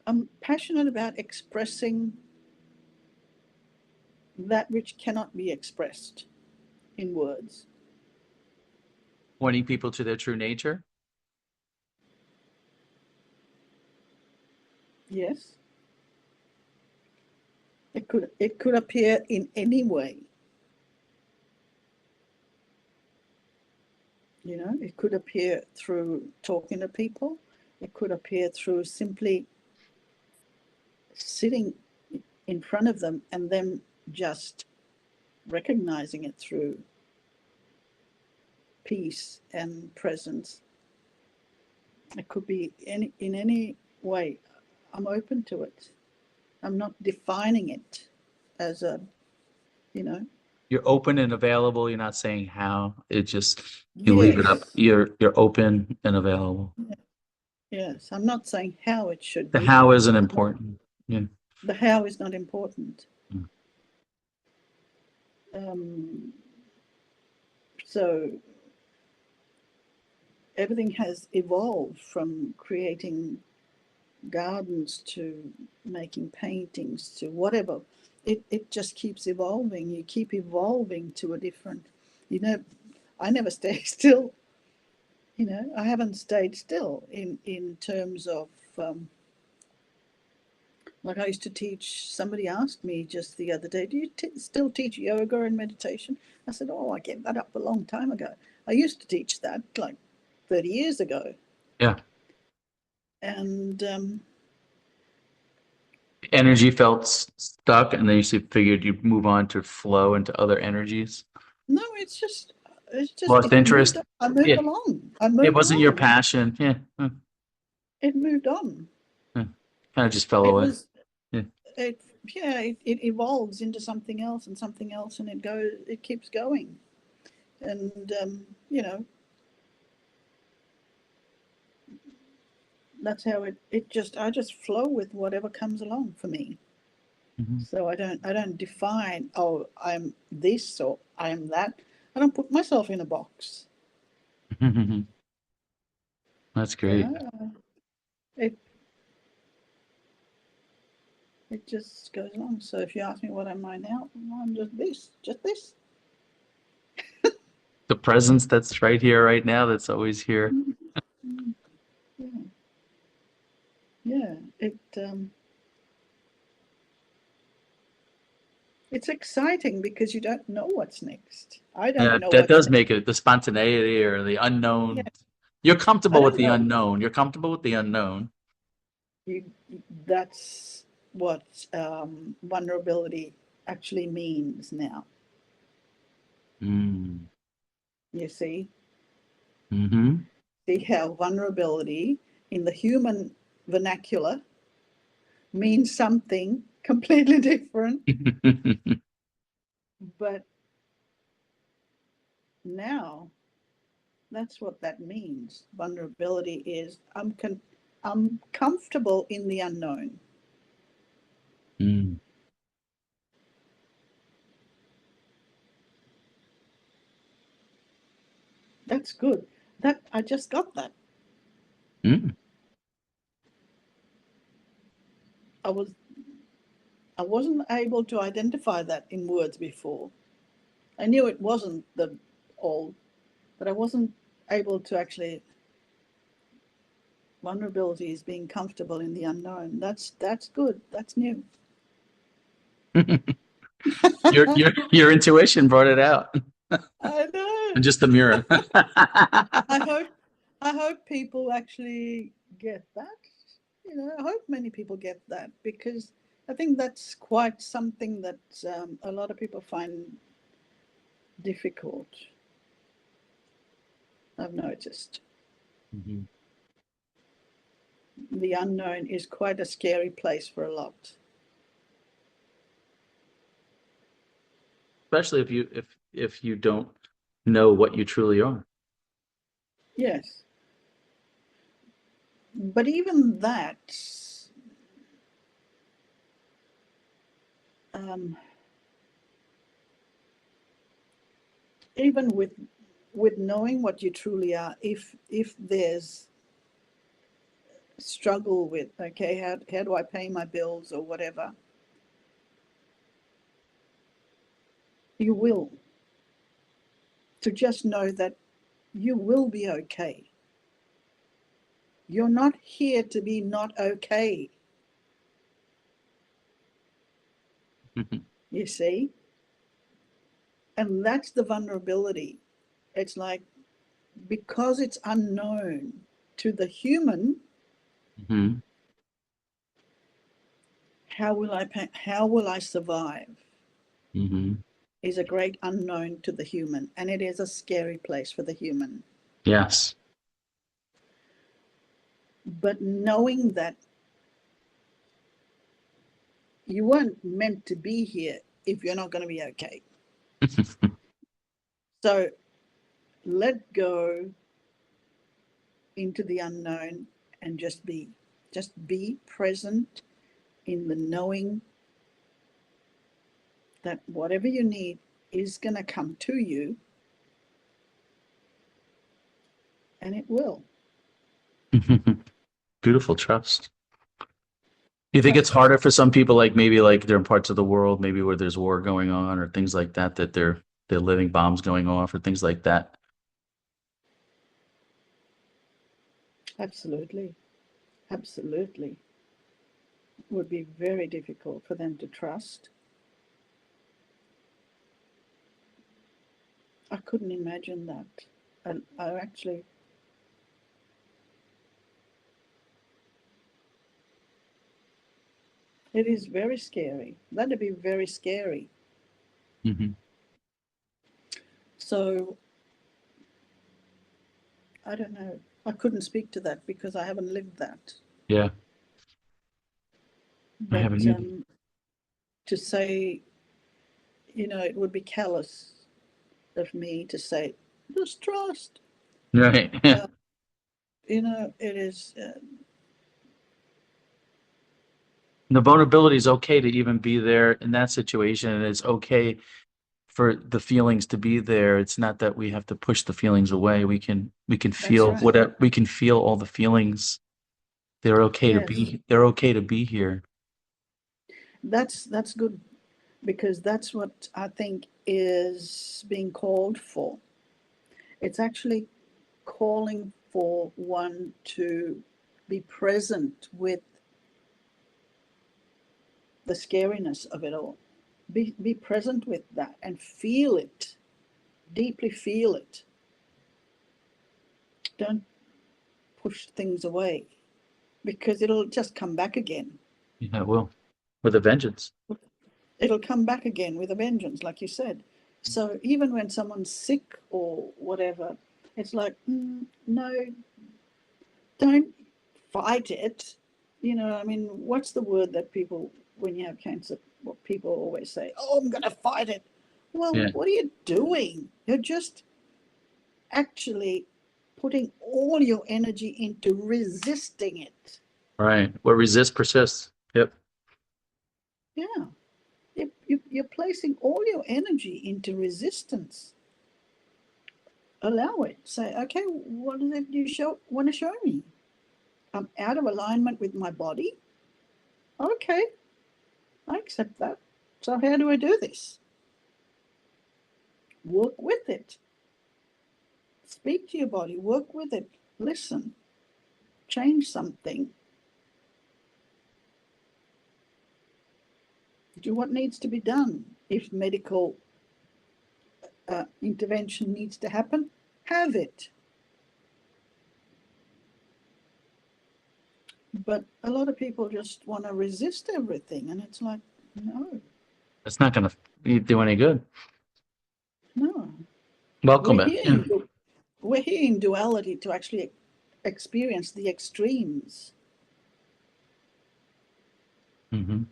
I'm passionate about expressing that which cannot be expressed in words. Pointing people to their true nature. Yes. It could appear in any way. It could appear through talking to people. It could appear through simply sitting in front of them and them just recognizing it through peace and presence. It could be in any way. I'm open to it. I'm not defining it as a, you know, You're open and available. You're not saying how. It just you leave it up. yes, You're open and available. yes. I'm not saying how it should The be. how isn't I'm not, important. Yeah. the how is not important. Mm. Um, so everything has evolved from creating gardens to making paintings to whatever. It just keeps evolving. You keep evolving to a different, you know, I never stay still. I haven't stayed still in terms of, like I used to teach. Somebody asked me just the other day, do you still teach yoga and meditation? I said, oh, I gave that up a long time ago. I used to teach that like 30 years ago. Yeah. And Energy felt stuck, and then figured you'd move on to flow into other energies. no, it's just Lost it moved interest. on. I moved Yeah. along. I It moved wasn't your on. passion. Yeah. It moved on. Yeah. Kind of just fell It away. was Yeah. it yeah, it evolves into something else and it keeps going. And that's how it just I just flow with whatever comes along for me. Mhm. So I don't define, oh, I'm this or I'm that. I don't put myself in a box. That's great. Yeah. It it just goes along. So if you ask me what am I now, I'm just this. The presence that's right here, right now, that's always here. Mm, mm, yeah, yeah. It's exciting because you don't know what's next. I don't Yeah, know that what's does next. make it the spontaneity or the Yeah, unknown. You're I comfortable with don't the know. unknown. You're comfortable with the unknown. You that's. vulnerability actually means now. Mm. You see? Mm-hmm. See how vulnerability in the human vernacular means something completely different. But now that's what that means. Vulnerability is I'm comfortable in the unknown. Mm. That's good. That I just got that. Mm. I wasn't able to identify that in words before. I knew it wasn't the all, but I wasn't able to actually. Vulnerability is being comfortable in the unknown. That's good. That's new. Your intuition brought it out. I know. And just the mirror. I hope I hope people actually get that. I hope many people get that, because I think that's quite something that a lot of people find difficult. I've noticed Mhm. the unknown is quite a scary place for a lot. Especially if you don't know what you truly are. Yes, but even that, um, even with knowing what you truly are, if there's struggle with, okay, how do I pay my bills or whatever, you will, to just know that you will be okay. You're not here to be not okay, Mhm. you see. And that's the vulnerability. It's like, because it's unknown to the human, Mhm. how will I survive, Mhm. is a great unknown to the human, and it is a scary place for the human. Yes. But knowing that you weren't meant to be here if you're not going to be okay. So let go into the unknown and just be. Just be present in the knowing that whatever you need is going to come to you, and it will. Beautiful trust. You think it's Trust. harder for some people, like maybe like they're in parts of the world, maybe where there's war going on or things like that, that they're living bombs going off or things like that. Absolutely. Absolutely. It would be very difficult for them to trust. I couldn't imagine that. And I actually, it is very scary. That'd be very scary. Hmm. So I don't know. I couldn't speak to that because I haven't lived that. Yeah, I But haven't either. to say, it would be callous of me to say, just trust. Right. Uh, it is, The vulnerability is okay to even be there in that situation, and it's okay for the feelings to be there. It's not that we have to push the feelings away. We can that's feel right. whatever, we can feel all the feelings. Yes, They're okay to be here. that's good, because that's what I think is being called for. It's actually calling for one to be present with the scariness of it all. Be present with that and feel it, deeply feel it. Don't push things away, because it'll just come back again. Yeah, well. With a vengeance. It'll come back again with a vengeance, like you said. So even when someone's sick or whatever, it's like, no, don't fight it. You know, I mean, what's the word that people, when you have cancer, what people always say, oh, I'm going to fight it. Well, Yeah. what are you doing? You're just actually putting all your energy into resisting it. Right. Where resist persists. Yep. Yeah. You're placing all your energy into resistance. Allow it. Say, okay, what is it you want to show me? I'm out of alignment with my body. Okay, I accept that. So how do I do this? Work with it. Speak to your body. Work with it. Listen. Change something. Do what needs to be done. If medical intervention needs to happen, have it. But a lot of people just want to resist everything, and it's like, no, It's not going to do any good. no. Welcome We're it. here Yeah. we're here in duality to actually experience the extremes. Mm-hmm.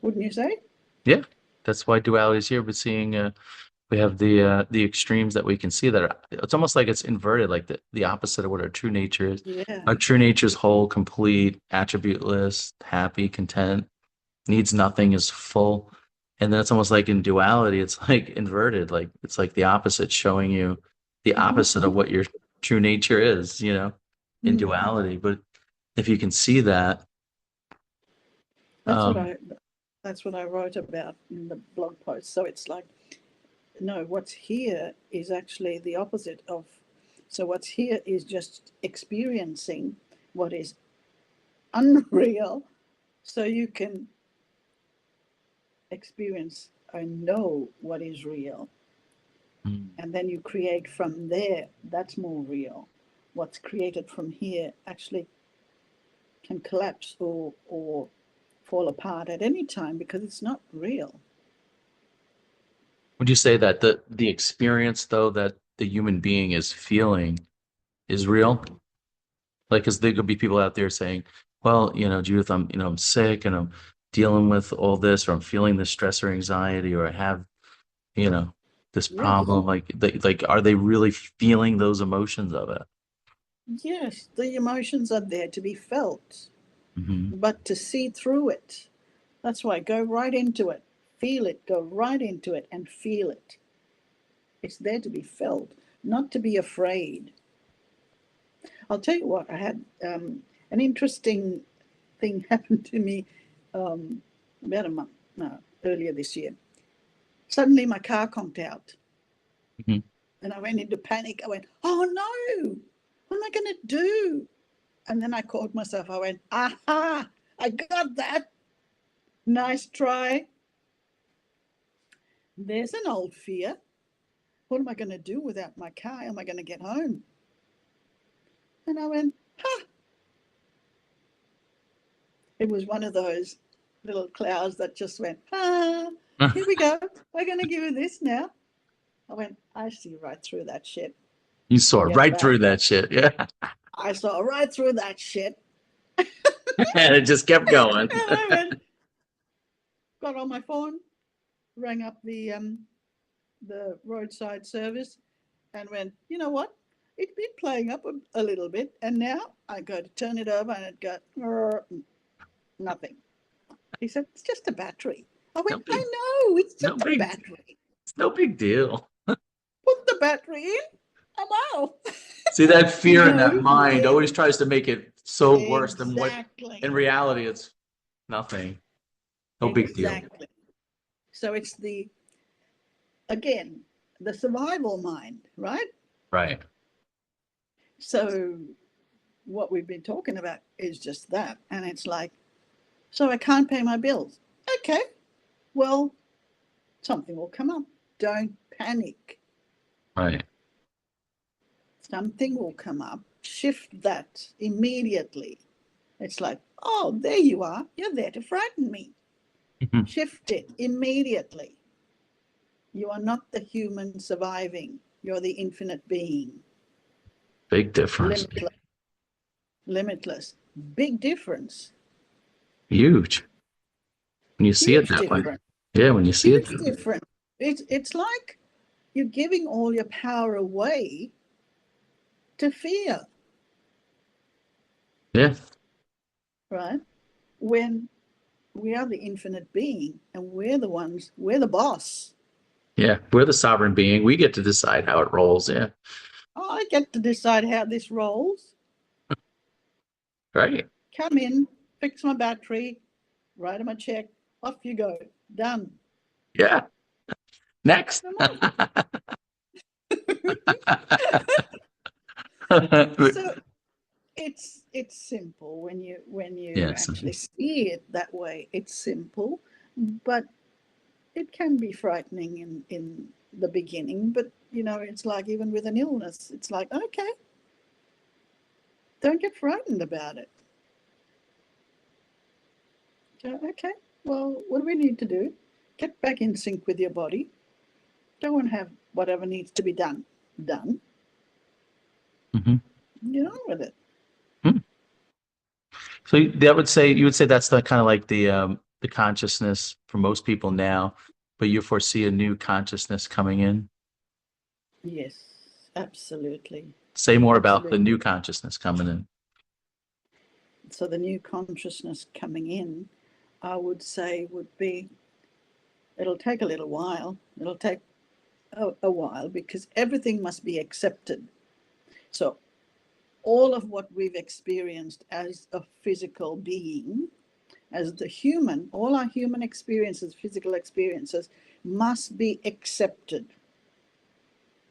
Wouldn't you say? Yeah. That's why duality is here. We're seeing we have the extremes that we can see that are, it's almost like it's inverted, like the opposite of what our true nature is. Yeah. Our true nature is whole, complete, attributeless, happy, content, needs nothing, is full. And then it's almost like in duality, it's like inverted, like it's like the opposite, showing you the opposite of what your true nature is, in Mm. duality. But if you can see that, That's what um, I that's what I wrote about in the blog post. So it's like, no, what's here is actually the opposite of. So what's here is just experiencing what is unreal, so you can experience and know what is real. And then you create from there. That's more real. What's created from here actually can collapse or fall apart at any time because it's not real. would you say that the experience though that the human being is feeling is real? Like, because there could be people out there saying, well, Judith, I'm sick and I'm dealing with all this, or I'm feeling this stress or anxiety, or I have, you know, this Yes, problem. Like, are they really feeling those emotions of it? yes, the emotions are there to be felt, Hmm. but to see through it. That's why go right into it, feel it, go right into it and feel it. It's there to be felt, not to be afraid. I'll tell you what, I had an interesting thing happen to me about a month, no, earlier this year. Suddenly my car conked out Hmm. and I went into panic. I went, oh no, what am I going to do? And then I caught myself. I went, aha, I got that. Nice try. There's an old fear. What am I going to do without my car? How am I going to get home? And I went, ha. It was one of those little clouds that just went, ah, here we go. We're going to give you this now. I went, I see right through that shit. You saw Forget right about it. through that shit, yeah, I saw right through that shit. and it just kept going. And I went, got on my phone, rang up the roadside service, and went, you know what? It's been playing up a little bit, and now I go to turn it over, and it got nothing. He said, it's just a battery. I No went, I big, know, it's no just a big, battery. it's no big deal. Put the battery in, I'm out. See, that fear in No that mind way. always tries to make it so worse than what in Exactly. reality it's nothing. No big deal. Exactly. So it's again, the survival mind, right? Right. So what we've been talking about is just that. And it's like, so I can't pay my bills. Okay, well, something will come up. Don't panic. Right. Something will come up. Shift that immediately. It's like, Oh, there you are. You're there to frighten me. Mhm. Shift it immediately. You are not the human surviving. You're the infinite being. Big difference. Limitless. Limitless. Big difference. Huge. When you see it Huge that way. difference. Yeah, when you see it Huge that way. difference. It's like you're giving all your power away to fear, Yeah. right? When we are the infinite being and we're the boss. Yeah. We're the sovereign being. We get to decide how it rolls. Yeah. I get to decide how this rolls. Right. Come in, fix my battery, write him a check, off you go. Done. Yeah. Next. I'm off. So it's simple when you Yes. actually see it that way. It's simple, but it can be frightening in the beginning. But it's like even with an illness, it's like, okay, don't get frightened about it. So, okay, well, what do we need to do? Get back in sync with your body. Go and have whatever needs to be done. Hmm. Get on with it. So you would say that's the kind of like the consciousness for most people now, but you foresee a new consciousness coming in. Yes, absolutely. Say more about the Absolutely. new consciousness coming in. So the new consciousness coming in, I would say, would be, it'll take a little while. It'll take a while because everything must be accepted. So all of what we've experienced as a physical being, as the human, all our human experiences, physical experiences, must be accepted,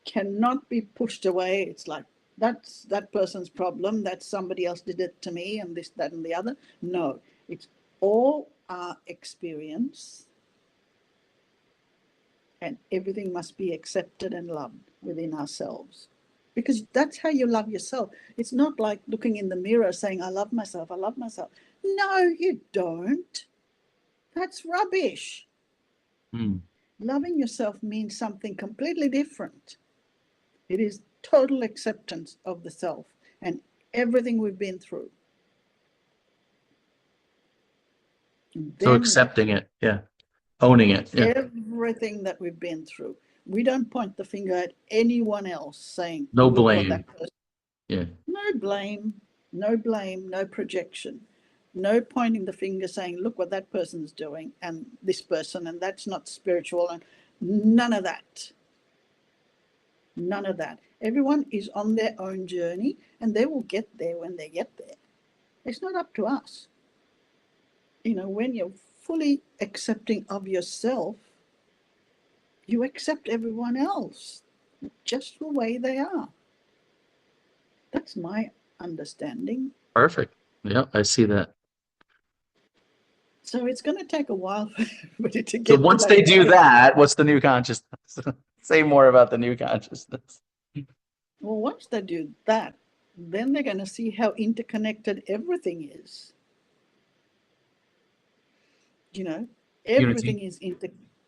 cannot be pushed away. It's like, that's that person's problem, that somebody else did it to me, and this, that, and the other. No, it's all our experience, and everything must be accepted and loved within ourselves. Because that's how you love yourself. It's not like looking in the mirror saying, I love myself, I love myself. No, you don't. That's rubbish. Hmm. Loving yourself means something completely different. It is total acceptance of the self and everything we've been through. So Then accepting it, yeah, owning it, yeah. everything that we've been through. We don't point the finger at anyone else saying, No look what blame, that person. yeah. No blame, no blame, no projection. No pointing the finger saying, look what that person's doing and this person, and that's not spiritual, and none of that. None of that. Everyone is on their own journey and they will get there when they get there. It's not up to us. When you're fully accepting of yourself, you accept everyone else just the way they are. That's my understanding. Perfect. Yeah, I see that. So it's going to take a while for everybody to So get to once that they do point. that, what's the new consciousness? Say more about the new consciousness. Well, once they do that, then they're going to see how interconnected everything is. You know, Unity. everything is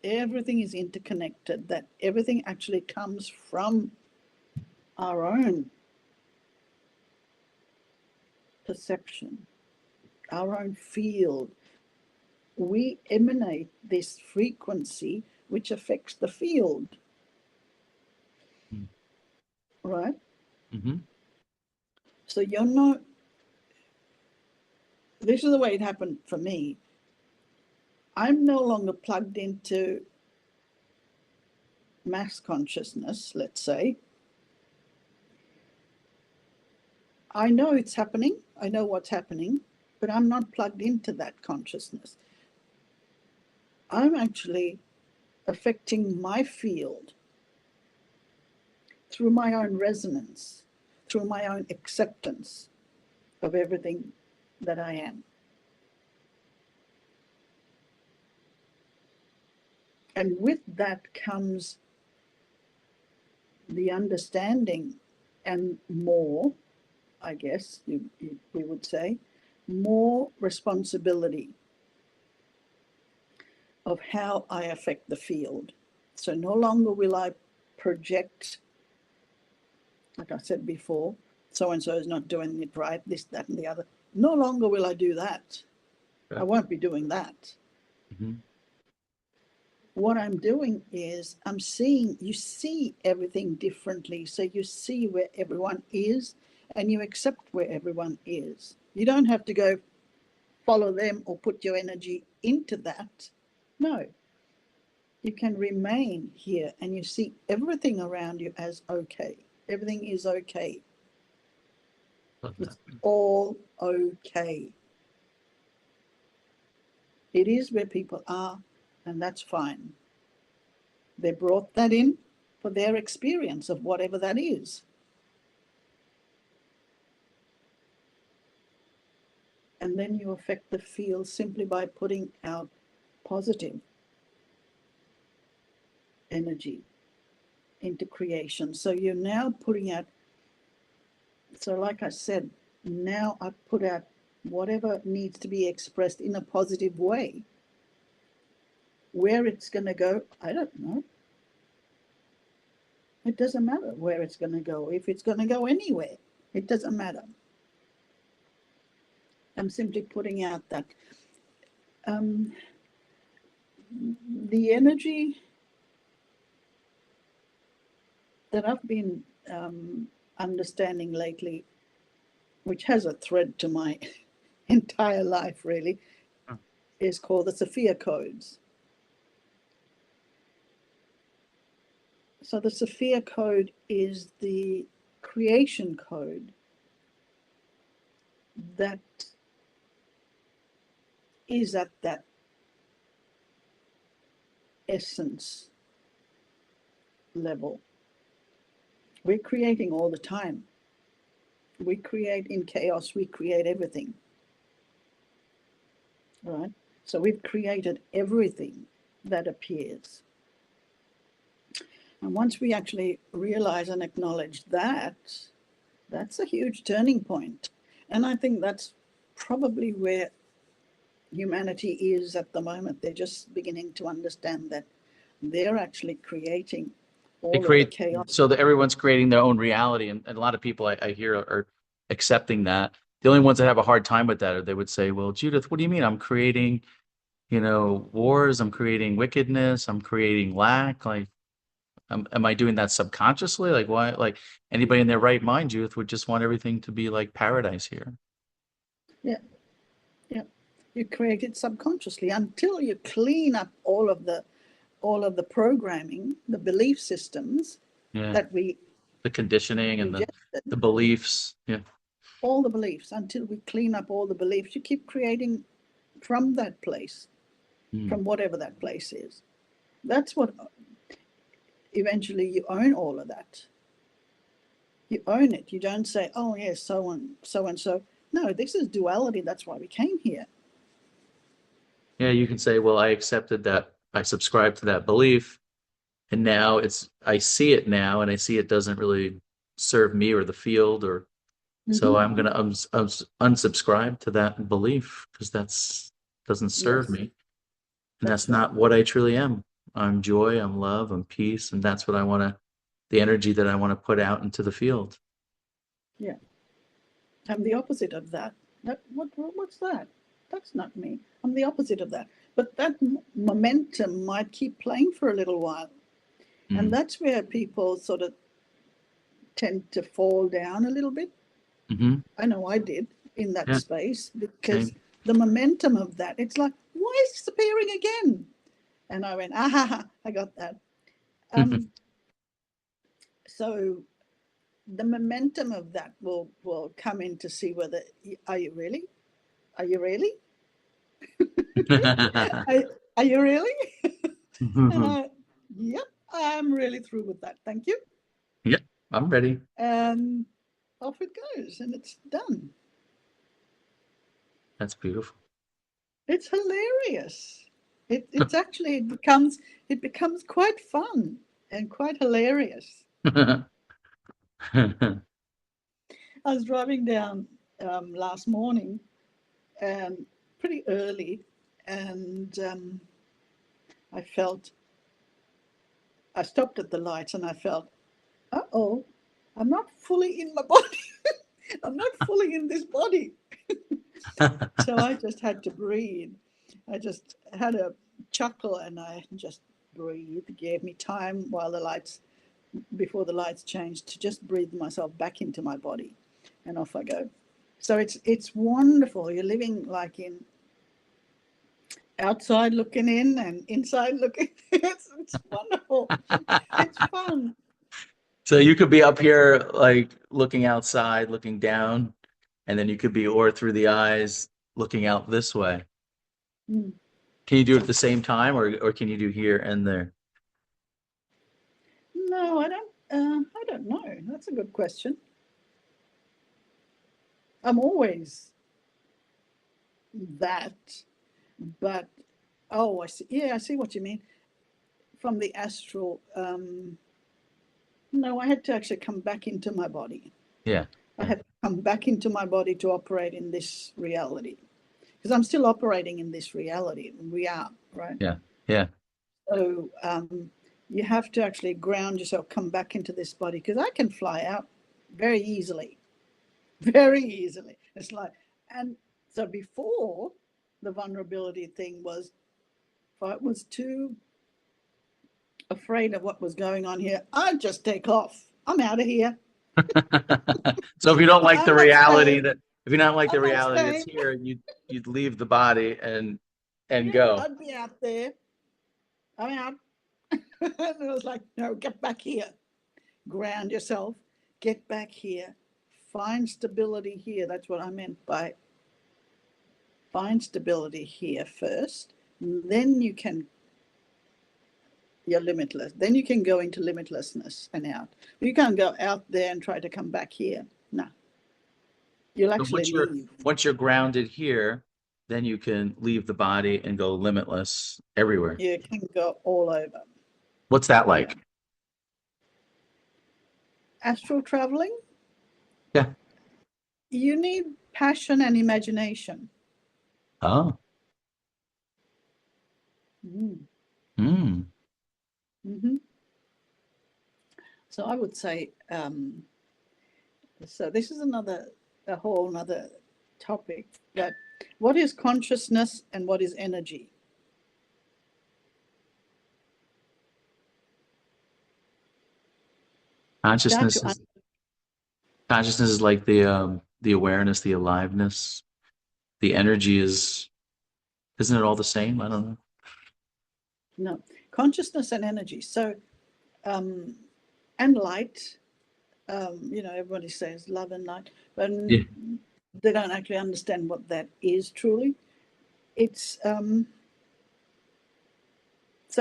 everything is interconnected. That everything actually comes from our own perception, our own field. We emanate this frequency which affects the field, right? Mm-hmm. So you're not, this is the way it happened for me. I'm no longer plugged into mass consciousness, let's say. I know it's happening, I know what's happening, but I'm not plugged into that consciousness. I'm actually affecting my field through my own resonance, through my own acceptance of everything that I am. And with that comes the understanding and more, I guess we would say, more responsibility of how I affect the field. So no longer will I project, like I said before, so-and-so is not doing it right, this, that, and the other. No longer will I do that. Yeah. I won't be doing that. Mm-hmm. What I'm doing is I'm seeing, you see everything differently. So you see where everyone is and you accept where everyone is. You don't have to go follow them or put your energy into that. No, you can remain here and you see everything around you as okay. Everything is okay. It's all okay. It is where people are, and that's fine. They brought that in for their experience of whatever that is. And then you affect the field simply by putting out positive energy into creation. So you're now putting out, so like I said, now I put out whatever needs to be expressed in a positive way. Where it's going to go, I don't know. It doesn't matter where it's going to go. If it's going to go anywhere, it doesn't matter. I'm simply putting out that the energy that I've been understanding lately, which has a thread to my entire life really, is called the Sophia codes. So the Sophia code is the creation code that is at that essence level. We're creating all the time. We create in chaos, we create everything. Right? So we've created everything that appears. And once we actually realize and acknowledge that, that's a huge turning point. And I think that's probably where humanity is at the moment. They're just beginning to understand that they're actually creating They all of the create chaos. so that everyone's creating their own reality, and a lot of people I hear are accepting that. The only ones that have a hard time with that are they would say, "Well, Judith, what do you mean? I'm creating, wars. I'm creating wickedness. I'm creating lack. Like, am I doing that subconsciously? Like, why? Like, anybody in their right mind, Judith, would just want everything to be like paradise here." Yeah, yeah. You create it subconsciously until you clean up all of the programming, the belief systems Yeah, that we the conditioning and the ingested, beliefs. Yeah. all the beliefs, until we clean up all the beliefs, you keep creating from that place, Mm. from whatever that place is. That's what eventually you own all of that. You own it. You don't say, oh, yes, so and so. No, this is duality. That's why we came here. Yeah, you can say, "Well, I accepted that. I subscribe to that belief. And now I see it now, and I see it doesn't really serve me or the field, or so Mm-hmm. I'm going to unsubscribe to that belief because that's doesn't serve Yes, me, and that's that's right. not what I truly am. I'm joy, I'm love, I'm peace, and that's what I want to, the energy that I want to put out into the field. Yeah. I'm the opposite of that. What's that? That's not me. I'm the opposite of that. But that momentum might keep playing for a little while. And Mm. that's where people sort of tend to fall down a little bit. Hmm. I know I did in that Yeah, space because same. the momentum of that, it's like, why is this appearing again? And I went, I got that. So the momentum of that will come in to see whether, are you really? Are you really? are, are you really? And yep, I'm really through with that. Thank you. Yep, I'm ready. And off it goes, and it's done. That's beautiful. It's hilarious. It's actually it becomes quite fun and quite hilarious. I was driving down last morning, and pretty early, and I stopped at the lights and I felt, uh-oh, I'm not fully in my body. I'm not fully in this body. So I just had to breathe. I just had a chuckle and I just breathed. It gave me time before the lights changed, to just breathe myself back into my body, and off I go. So it's wonderful. You're living like in outside looking in and inside looking. It's wonderful. It's fun. So you could be up here, like looking outside, looking down, and then you could be or through the eyes, looking out this way. Mm. Can you do it at the same time, or can you do here and there? No, I don't. I don't know. That's a good question. I'm always that, but oh, I see. Yeah, I see what you mean. From the astral, no, I had to actually come back into my body. Yeah. I Yeah. had to come back into my body to operate in this reality, because I'm still operating in this reality. We are, right? Yeah. Yeah. So you have to actually ground yourself, come back into this body, because I can fly out very easily, very easily. It's like, and so before, the vulnerability thing was, if I was too afraid of what was going on here, I'd just take off. I'm out of here. So if you don't like the I'm not reality staying. that if you don't like the I'm not reality that's staying. here, you'd leave the body and Yeah, go. I'd be out there. I'm out. And I was like, no, get back here. Ground yourself. Get back here. Find stability here. That's what I meant by find stability here first. Then you're limitless. Then you can go into limitlessness and out. You can't go out there and try to come back here. No, you'll So actually leave. once you're grounded here, then you can leave the body and go limitless everywhere. You can go all over. What's that Yeah. like? Astral traveling, Yeah. you need passion and imagination. Oh. Mm. Hmm. Mm-hmm. So I would say, so this is a whole another topic, that what is consciousness and what is energy? Start Consciousness to is consciousness is like the awareness, the aliveness. The energy is isn't it all the same? I don't know. no, consciousness and energy. So and light. Everybody says love and light, but Yeah. they don't actually understand what that is truly. It's so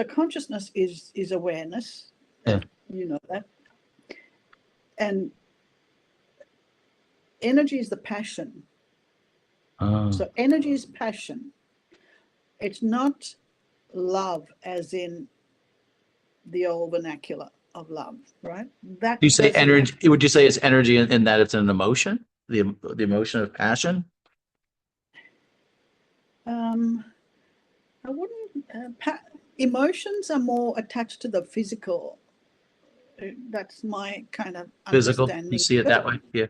consciousness is awareness, Yeah. you know that, and energy is the passion. Oh. So energy is passion. It's not love as in the old vernacular of love, right? That Do you say doesn't. energy? Would you say it's energy in that it's an emotion? The emotion of passion? Um, I wouldn't. Emotions are more attached to the physical. That's my kind of Physical? You understanding see it of it. that way? Yeah.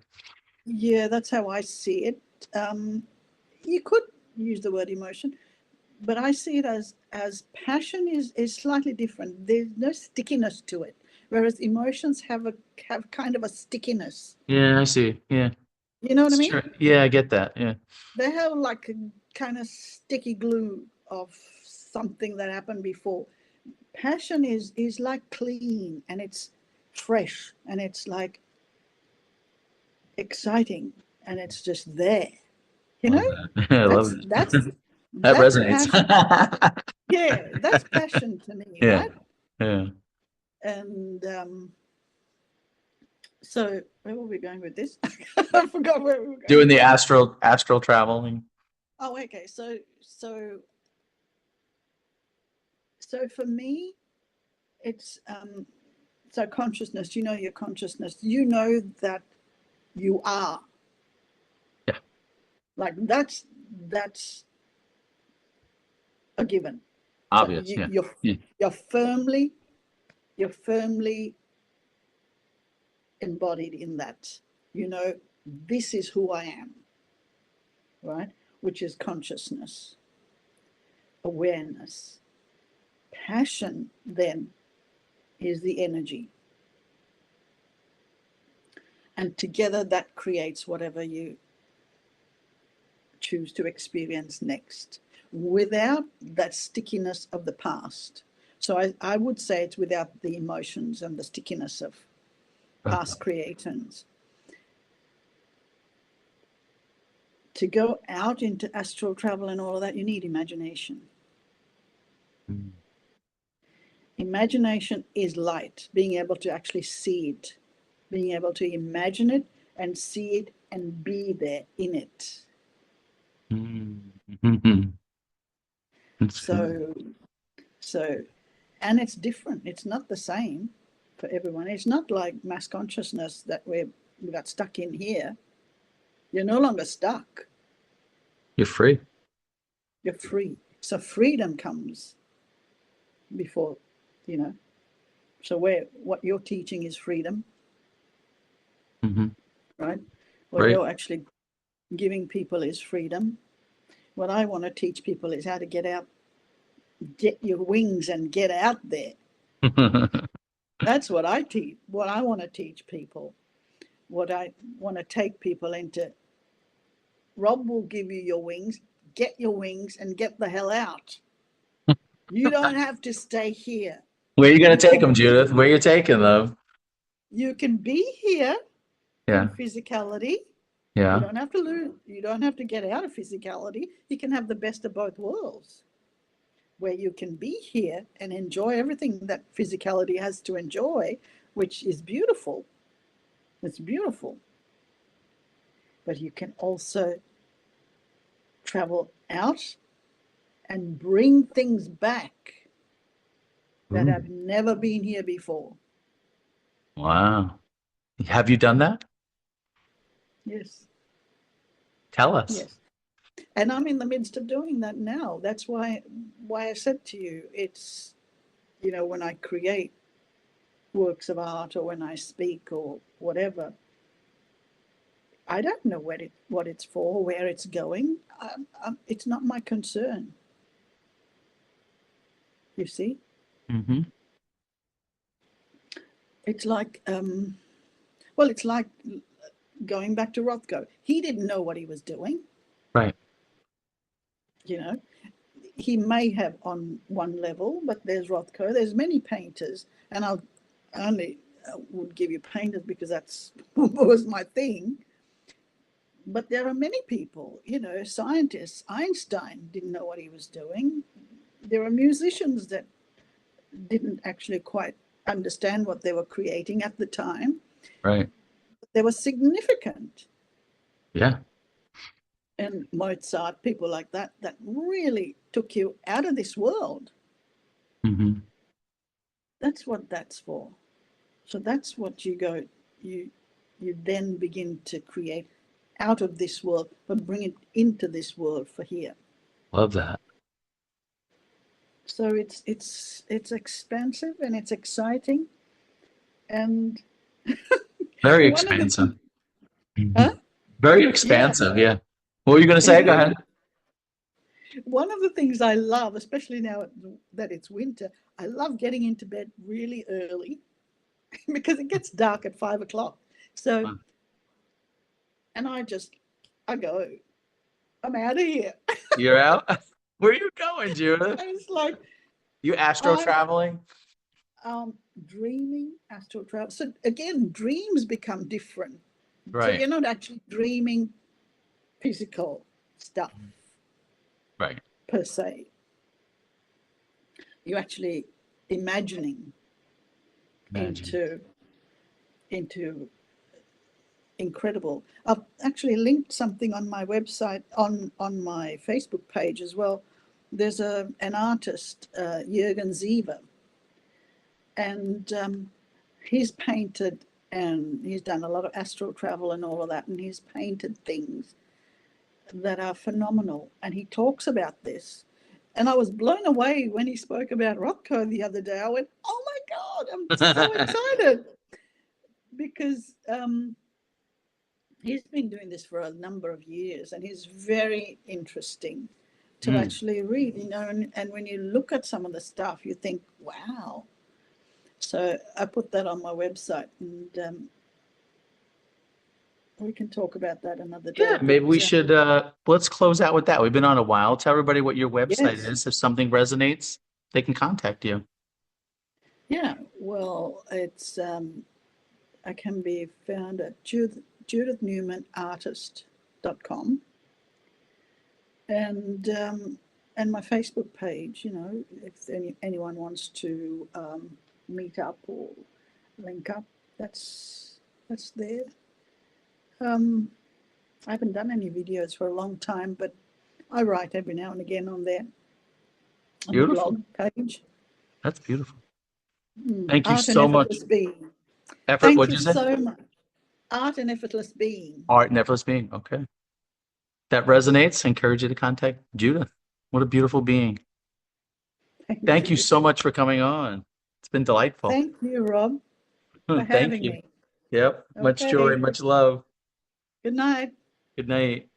Yeah, that's how I see it. You could use the word emotion, but I see it as passion is slightly different. There's no stickiness to it, whereas emotions have kind of a stickiness. Yeah, I see. Yeah. You know what I It's mean? true. Yeah, I get that. Yeah. They have like a kind of sticky glue of something that happened before. Passion is like clean and it's fresh and it's like exciting and it's just there. You Love know, that. I love that's that. that's That that's resonates. passion. Yeah, that's passion to me, Yeah. right? Yeah. And so where were we going with this? I forgot where we were going Doing with the this. astral traveling. Oh, okay. So for me, it's so consciousness. You know your consciousness. You know that you are Yeah. like that's a given. So Obvious. Yeah. Yeah. you're firmly embodied in that. You know, this is who I am, right? Which is consciousness, awareness. Passion then is the energy. And together that creates whatever you choose to experience next, without that stickiness of the past. So I would say it's without the emotions and the stickiness of past creations. To go out into astral travel and all of that, you need imagination. Mm. Imagination is light, being able to actually see it, being able to imagine it and see it and be there in it. Mm-hmm. So, and it's different. It's not the same for everyone. It's not like mass consciousness that we got stuck in here. You're no longer stuck. You're free. You're free. So freedom comes before, you know. So what you're teaching is freedom, Mm-hmm. right? What Right. you're actually giving people is freedom. What I want to teach people is how to get out, get your wings and get out there. That's what I teach. What I want to teach people. What I want to take people into. Rob will give you your wings. Get your wings and get the hell out. You don't have to stay here. Where are you going You to take can them, be, Judith? Where are you taking them? you can be here in Yeah. physicality. You Yeah. don't have to lose. You don't have to get out of physicality. You can have the best of both worlds, where you can be here and enjoy everything that physicality has to enjoy, which is beautiful. It's beautiful. But you can also travel out and bring things back that Ooh. have never been here before. Wow. Have you done that? Yes, Tell us. yes. And I'm in the midst of doing that now. That's why I said to you, it's, you know, when I create works of art or when I speak or whatever, I don't know what it's for, where it's going. It's not my concern. You see, Mm-hmm. it's like, well, it's like going back to Rothko. He didn't know what he was doing. Right. You know, he may have on one level, but there's Rothko. There's many painters, and I'll only would give you painters because that's was my thing. But there are many people, you know, scientists. Einstein didn't know what he was doing. There are musicians that didn't actually quite understand what they were creating at the time. Right. They were significant. Yeah. And Mozart, people like that, that really took you out of this world. Mm-hmm. That's what that's for. So that's what you then begin to create out of this world, but bring it into this world for here. Love that. So it's expansive and it's exciting. And Very one of the expansive. things, Mhm. huh? Very Yeah, expansive. Yeah. What were you going to say? Go ahead. one of the things I love, especially now that it's winter, I love getting into bed really early because it gets dark at 5 o'clock. So, and I go, I'm out of here. You're out. Where are you going, Judith? And it's like, You astro I'm traveling? dreaming astral travel. So again, dreams become different. So Right. you're not actually dreaming physical stuff Right. per se. You're actually imagining Imagine. into incredible. I've actually linked something on my website on my Facebook page as well. There's an artist, Jürgen Siever, and he's painted and he's done a lot of astral travel and all of that, and he's painted things. that are phenomenal. And he talks about this. And I was blown away when he spoke about Rothko the other day. I went, oh my God, I'm so excited. Because he's been doing this for a number of years, and he's very interesting to actually read, and when you look at some of the stuff, you think, wow. So I put that on my website, and we can talk about that another day. Yeah, maybe we should let's close out with that. We've been on a while. Tell everybody what your website Yes. is. If something resonates, they can contact you. Yeah, well, it's I can be found at Judith Newman artist.com, and my Facebook page. If anyone wants to meet up or link up, that's there. I haven't done any videos for a long time, but I write every now and again on there, on the Beautiful. blog page. That's beautiful. Thank you Art and so Effortless much. Being. Effort, Thank what'd you you say? so much. Art and Effortless Being. Art and Effortless Being. Okay. That resonates. I encourage you to contact Judith. What a beautiful being. Thank Thank you you. so much for coming on. It's been delightful. Thank you, Rob, for Thank having you. me. Yep. Much joy, Okay. much love. Good night. Good night.